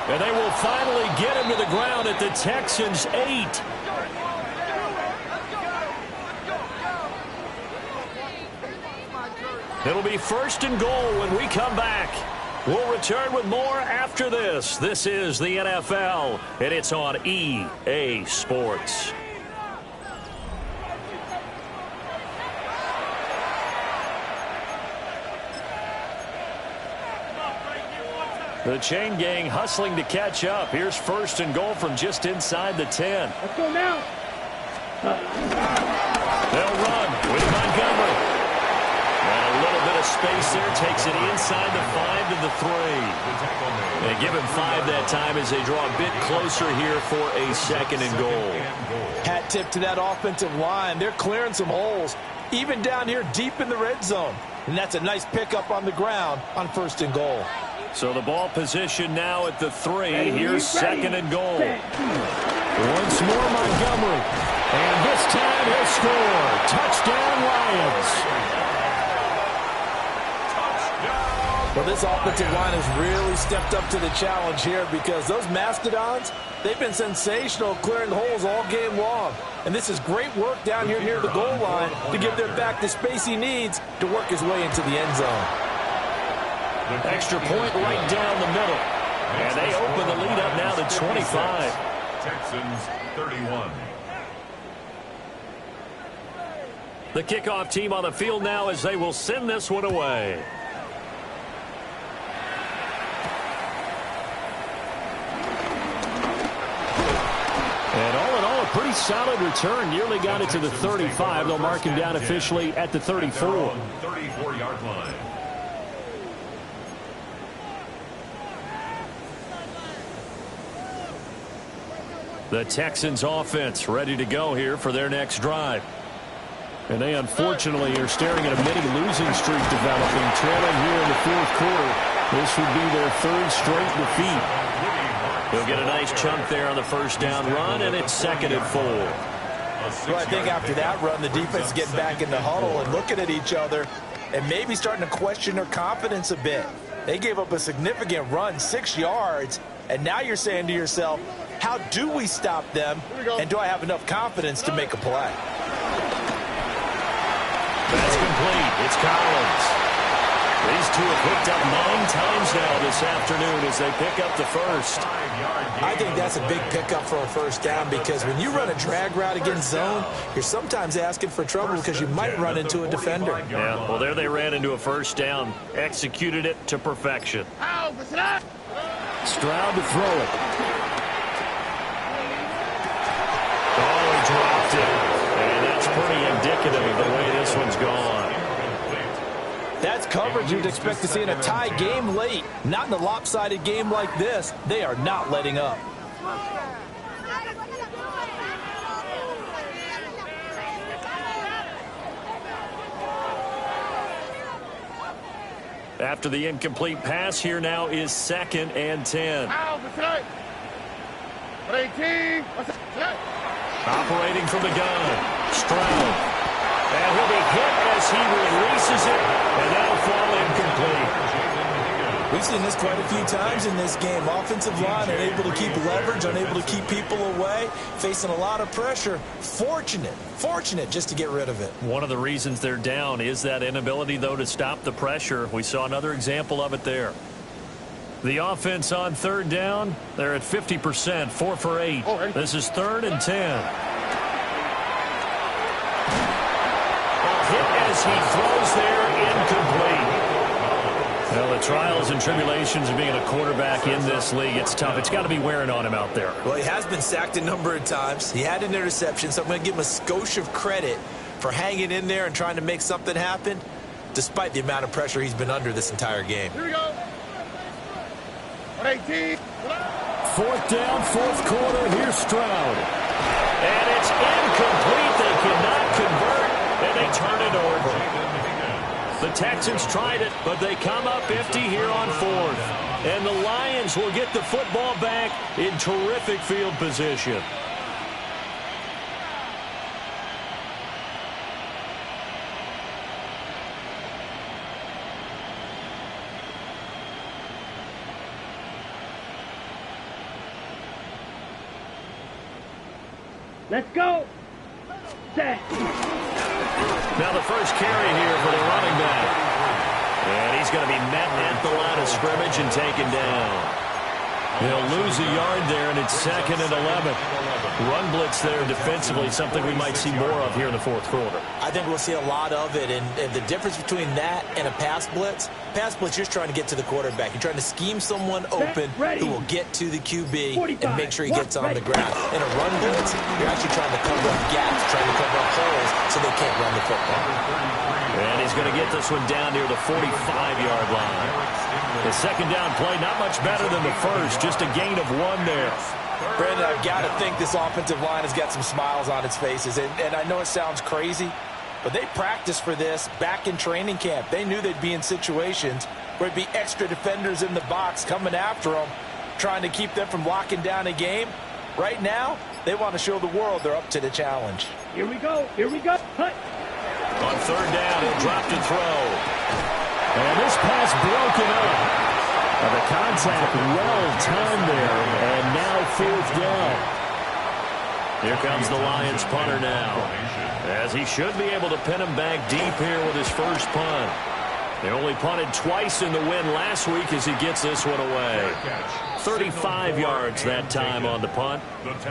Speaker 7: And they will finally get him to the ground at the Texans' 8. It'll be first and goal when we come back. We'll return with more after this. This is the NFL, and it's on EA Sports. The chain gang hustling to catch up. Here's first and goal from just inside the 10.
Speaker 2: Let's go now.
Speaker 7: They'll run with Montgomery. And a little bit of space there. Takes it inside the 5 to the 3. They give him 5 that time as they draw a bit closer here for a second and goal.
Speaker 3: Hat tip to that offensive line. They're clearing some holes, even down here deep in the red zone. And that's a nice pickup on the ground on first and goal.
Speaker 7: So the ball position now at the 3. Here's second and goal. Once more Montgomery. And this time he'll score. Touchdown Lions.
Speaker 3: Well, this offensive line has really stepped up to the challenge here because those Mastodons, they've been sensational clearing holes all game long. And this is great work down here near the goal line to give their back the space he needs to work his way into the end zone.
Speaker 7: Extra point right down the middle. And they open the lead up now to 25.
Speaker 5: Texans 31.
Speaker 7: The kickoff team on the field now as they will send this one away. And all in all, a pretty solid return. Nearly got it to the 35. They'll mark him down officially at the 34.
Speaker 5: 34-yard line.
Speaker 7: The Texans offense ready to go here for their next drive. And they unfortunately are staring at a mini losing streak developing, trailing here in the fourth quarter. This would be their 3rd straight defeat. He'll get a nice chunk there on the first down run, and it's second and 4.
Speaker 3: Well, I think after that run, the defense is getting back in the huddle and looking at each other and maybe starting to question their confidence a bit. They gave up a significant run, 6 yards, and now you're saying to yourself, how do we stop them, and do I have enough confidence to make a play?
Speaker 7: That's complete. It's Collins. These two have hooked up 9 times now this afternoon as they pick up the first.
Speaker 3: I think that's a big pickup for a first down because when you run a drag route against zone, you're sometimes asking for trouble because you might run into a defender.
Speaker 7: Yeah, well, there they ran into a first down. Executed it to perfection. Stroud to throw it. Oh, he dropped it. And that's pretty indicative of the way this one's gone.
Speaker 3: That's coverage you'd expect to see in a tie game late. Not in a lopsided game like this. They are not letting up.
Speaker 7: After the incomplete pass, here now is 2nd and 10.
Speaker 6: 18.
Speaker 7: Operating from the gun. Stroud. And he'll be hit as he releases it, and that'll fall incomplete.
Speaker 3: We've seen this quite a few times in this game. Offensive line unable to keep leverage, unable to keep people away, facing a lot of pressure. Fortunate just to get rid of it.
Speaker 7: One of the reasons they're down is that inability, though, to stop the pressure. We saw another example of it there. The offense on third down, they're at 50%, 4 for 8. This is 3rd and 10. Hit as he throws there, incomplete. Well, the trials and tribulations of being a quarterback in this league, it's tough. It's got to be wearing on him out there.
Speaker 3: Well, he has been sacked a number of times. He had an interception, so I'm going to give him a skosh of credit for hanging in there and trying to make something happen, despite the amount of pressure he's been under this entire game.
Speaker 6: Here we go. 18.
Speaker 7: 4th down, 4th quarter. Here's Stroud. And it's incomplete. They cannot convert, and they turn it over. The Texans tried it, but they come up empty here on 4th. And the Lions will get the football back in terrific field position.
Speaker 2: Let's go. Set.
Speaker 7: Now the first carry here for the running back. And he's going to be met at the line of scrimmage and taken down. He'll lose a yard there, and it's 2nd and 11. Run blitz there defensively, something we might see more of here in the 4th quarter.
Speaker 3: I think we'll see a lot of it, and the difference between that and a pass blitz, you're just trying to get to the quarterback. You're trying to scheme someone open who will get to the QB and make sure he gets on the ground. In a run blitz, you're actually trying to cover up gaps, trying to cover up holes so they can't run the football.
Speaker 7: And he's going to get this one down near the 45-yard line. The second down play, not much better than the first, just a gain of 1 there.
Speaker 3: Brandon, I've got to think this offensive line has got some smiles on its faces. And I know it sounds crazy, but they practiced for this back in training camp. They knew they'd be in situations where there'd be extra defenders in the box coming after them, trying to keep them from locking down a game. Right now, they want to show the world they're up to the challenge.
Speaker 2: Here we go. Here we go. Cut.
Speaker 7: On third down, he'll drop to throw. And this pass broken up. The contact well timed there, and now 4th down. Here comes the Lions punter now, as he should be able to pin him back deep here with his first punt. They only punted twice in the win last week as he gets this one away. 35 yards that time on the punt.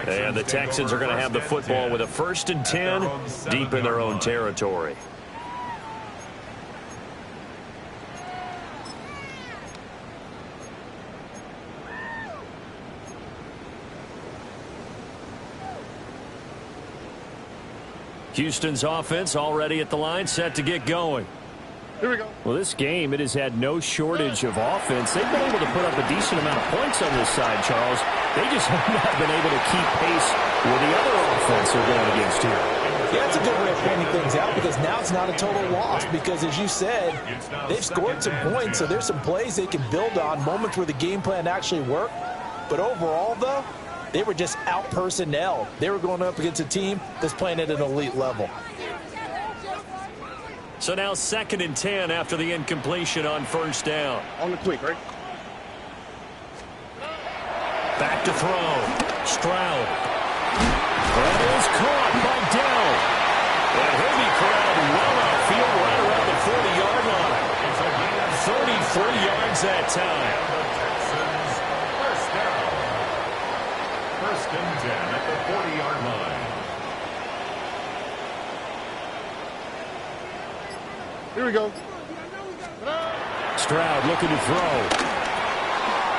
Speaker 7: And the Texans are going to have the football with a 1st and 10 deep in their own territory. Houston's offense already at the line, set to get going.
Speaker 6: Here we go.
Speaker 7: Well, this game, it has had no shortage of offense. They've been able to put up a decent amount of points on this side, Charles. They just have not been able to keep pace with the other offense they're going against here.
Speaker 3: Yeah, that's a good way of pointing things out, because now it's not a total loss, because as you said, they've scored some points, so there's some plays they can build on, moments where the game plan actually worked. But overall, though, they were just out-personnel. They were going up against a team that's playing at an elite level.
Speaker 7: So now 2nd and 10 after the incompletion on 1st down.
Speaker 6: On the quick, right?
Speaker 7: Back to throw. Stroud. That is caught by Dell. And he'll be corralled well outfield right around the 40-yard line. 33 yards that time.
Speaker 5: First down. 1st and 10 at the 40-yard line.
Speaker 6: Here we go.
Speaker 7: Stroud looking to throw.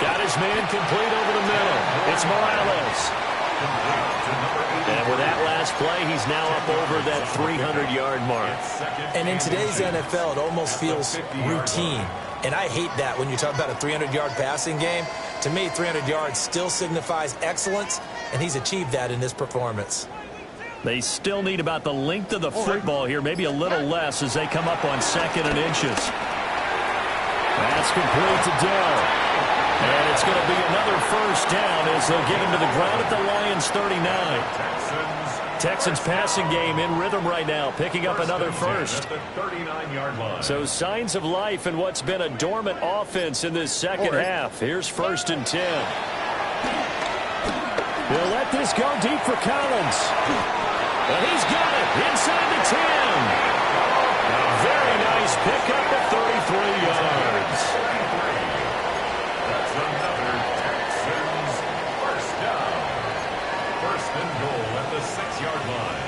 Speaker 7: Got his man complete over the middle. It's Morales. And with that last play, he's now up over that 300-yard mark.
Speaker 3: And in today's NFL, it almost feels routine. And I hate that when you talk about a 300-yard passing game. To me, 300 yards still signifies excellence, and he's achieved that in this performance.
Speaker 7: They still need about the length of the football here, maybe a little less as they come up on 2nd and inches. That's complete to Dell. And he'll be And it's going to be another first down as they'll get him to the ground at the Lions' 39. Texans passing game in rhythm right now, picking up another first.
Speaker 5: At the 39-yard line.
Speaker 7: So signs of life in what's been a dormant offense in this second half. Here's 1st and 10. They'll let this go deep for Collins. And he's got it inside the 10. A very nice pickup at 33 yards.
Speaker 5: That's another Texans first down. 1st and goal at the 6-yard line.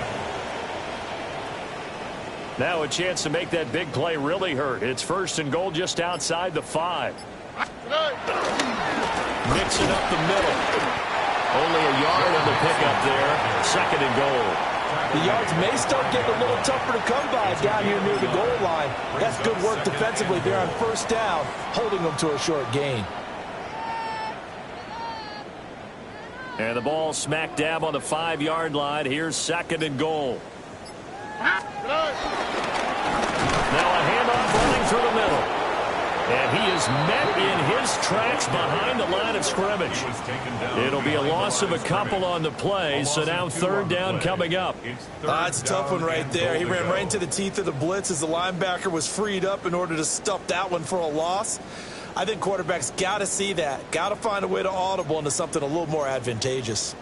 Speaker 7: Now a chance to make that big play really hurt. It's 1st and goal just outside the 5. Mixing up the middle. Only a yard on the pickup there. 2nd and goal.
Speaker 4: The yards may start getting a little tougher to come by down here near the goal line. That's good work defensively there on 1st down, holding them to a short gain.
Speaker 7: And the ball smack dab on the 5-yard line. Here's 2nd and goal. Now a handoff running through the middle. And he is met in his tracks behind the line of scrimmage. It'll be a loss of a couple on the play, so now 3rd down coming up.
Speaker 3: That's a tough one right there. He ran right into the teeth of the blitz as the linebacker was freed up in order to stuff that one for a loss. I think quarterbacks got to see that. Got to find a way to audible into something a little more advantageous.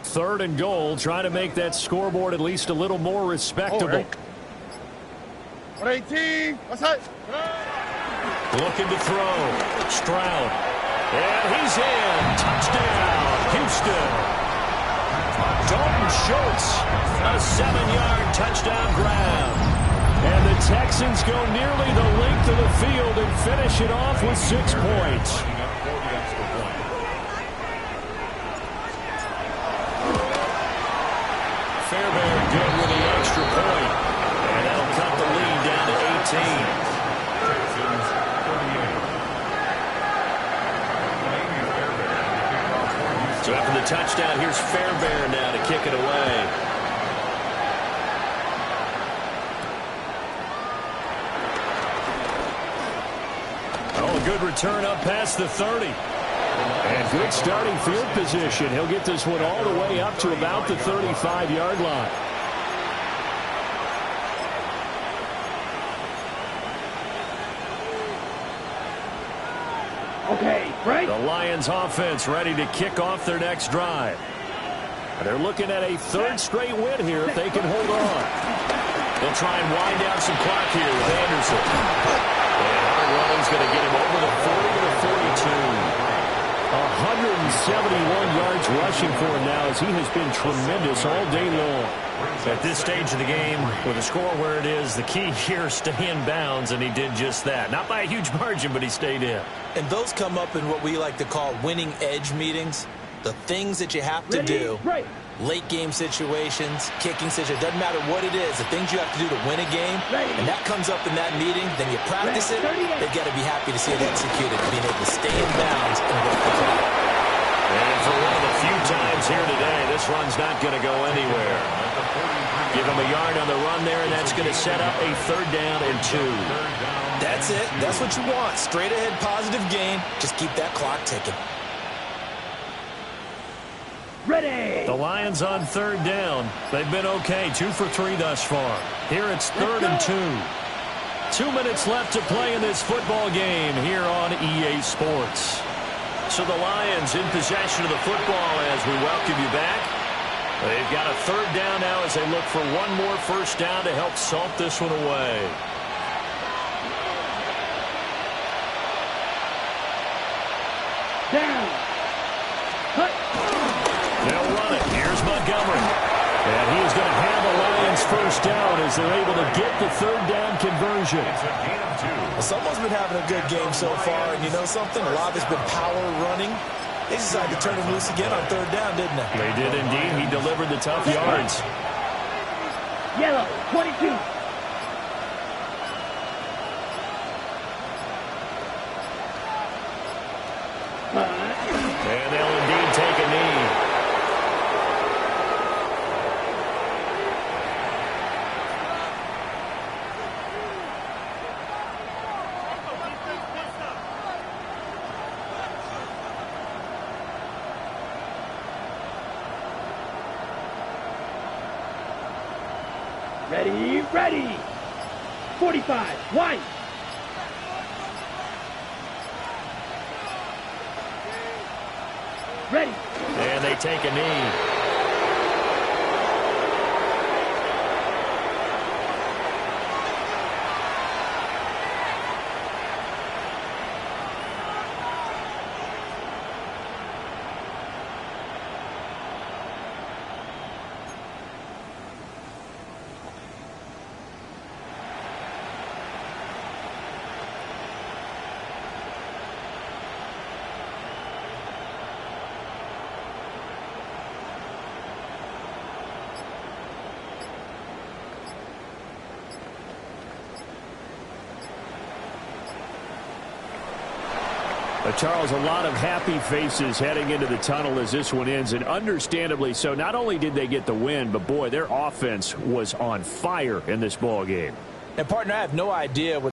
Speaker 7: Third and goal, trying to make that scoreboard at least a little more respectable.
Speaker 6: 118. What's that?
Speaker 7: Looking to throw. Stroud. And he's in. Touchdown, Houston. Dalton Schultz. A 7-yard touchdown grab. And the Texans go nearly the length of the field and finish it off with 6 points. Fairbairn good with the extra point. And that'll cut the lead down to 18. So after the touchdown, here's Fairbairn now to kick it away. Oh, a good return up past the 30. And good starting field position. He'll get this one all the way up to about the 35-yard line.
Speaker 2: Okay, right.
Speaker 7: The Lions offense ready to kick off their next drive. They're looking at a 3rd straight win here if they can hold on. They'll try and wind down some clock here with Anderson. And hard running's going to get him over the 40 to the 42. 171 yards rushing for him now as he has been tremendous all day long. At this stage of the game, with a score where it is, the key here is stay in bounds, and he did just that. Not by a huge margin, but he stayed in.
Speaker 3: And those come up in what we like to call winning edge meetings. The things that you have to do.
Speaker 2: Right.
Speaker 3: Late game situations, kicking situations, doesn't matter what it is, the things you have to do to win a game, and that comes up in that meeting, then you practice it, they've got to be happy to see it executed, being able to stay in bounds and work the clock.
Speaker 7: And for one of the few times here today, this run's not going to go anywhere. Give him a yard on the run there, and that's going to set up a 3rd down and 2.
Speaker 3: That's it. That's what you want. Straight ahead positive gain. Just keep that clock ticking.
Speaker 2: Ready.
Speaker 7: The Lions on 3rd down. They've been okay, 2 for 3 thus far. Here it's 3rd and 2. 2 minutes left to play in this football game here on EA Sports. So the Lions in possession of the football as we welcome you back. They've got a 3rd down now as they look for one more first down to help salt this one away.
Speaker 2: Down. Cut.
Speaker 7: They'll run it. Here's Montgomery. And he is going to have the Lions first down as they're able to get the 3rd down conversion.
Speaker 3: Well, someone's been having a good game so far, and you know something? A lot has been power running. They decided to turn him loose again on 3rd down, didn't they?
Speaker 7: They did indeed. He delivered the tough yards.
Speaker 2: Yellow, 22. Ready, ready. 45, wide. Ready.
Speaker 7: And they take a knee. Charles, a lot of happy faces heading into the tunnel as this one ends, and understandably so. Not only did they get the win, but boy, their offense was on fire in this ball game.
Speaker 3: And partner, I have no idea what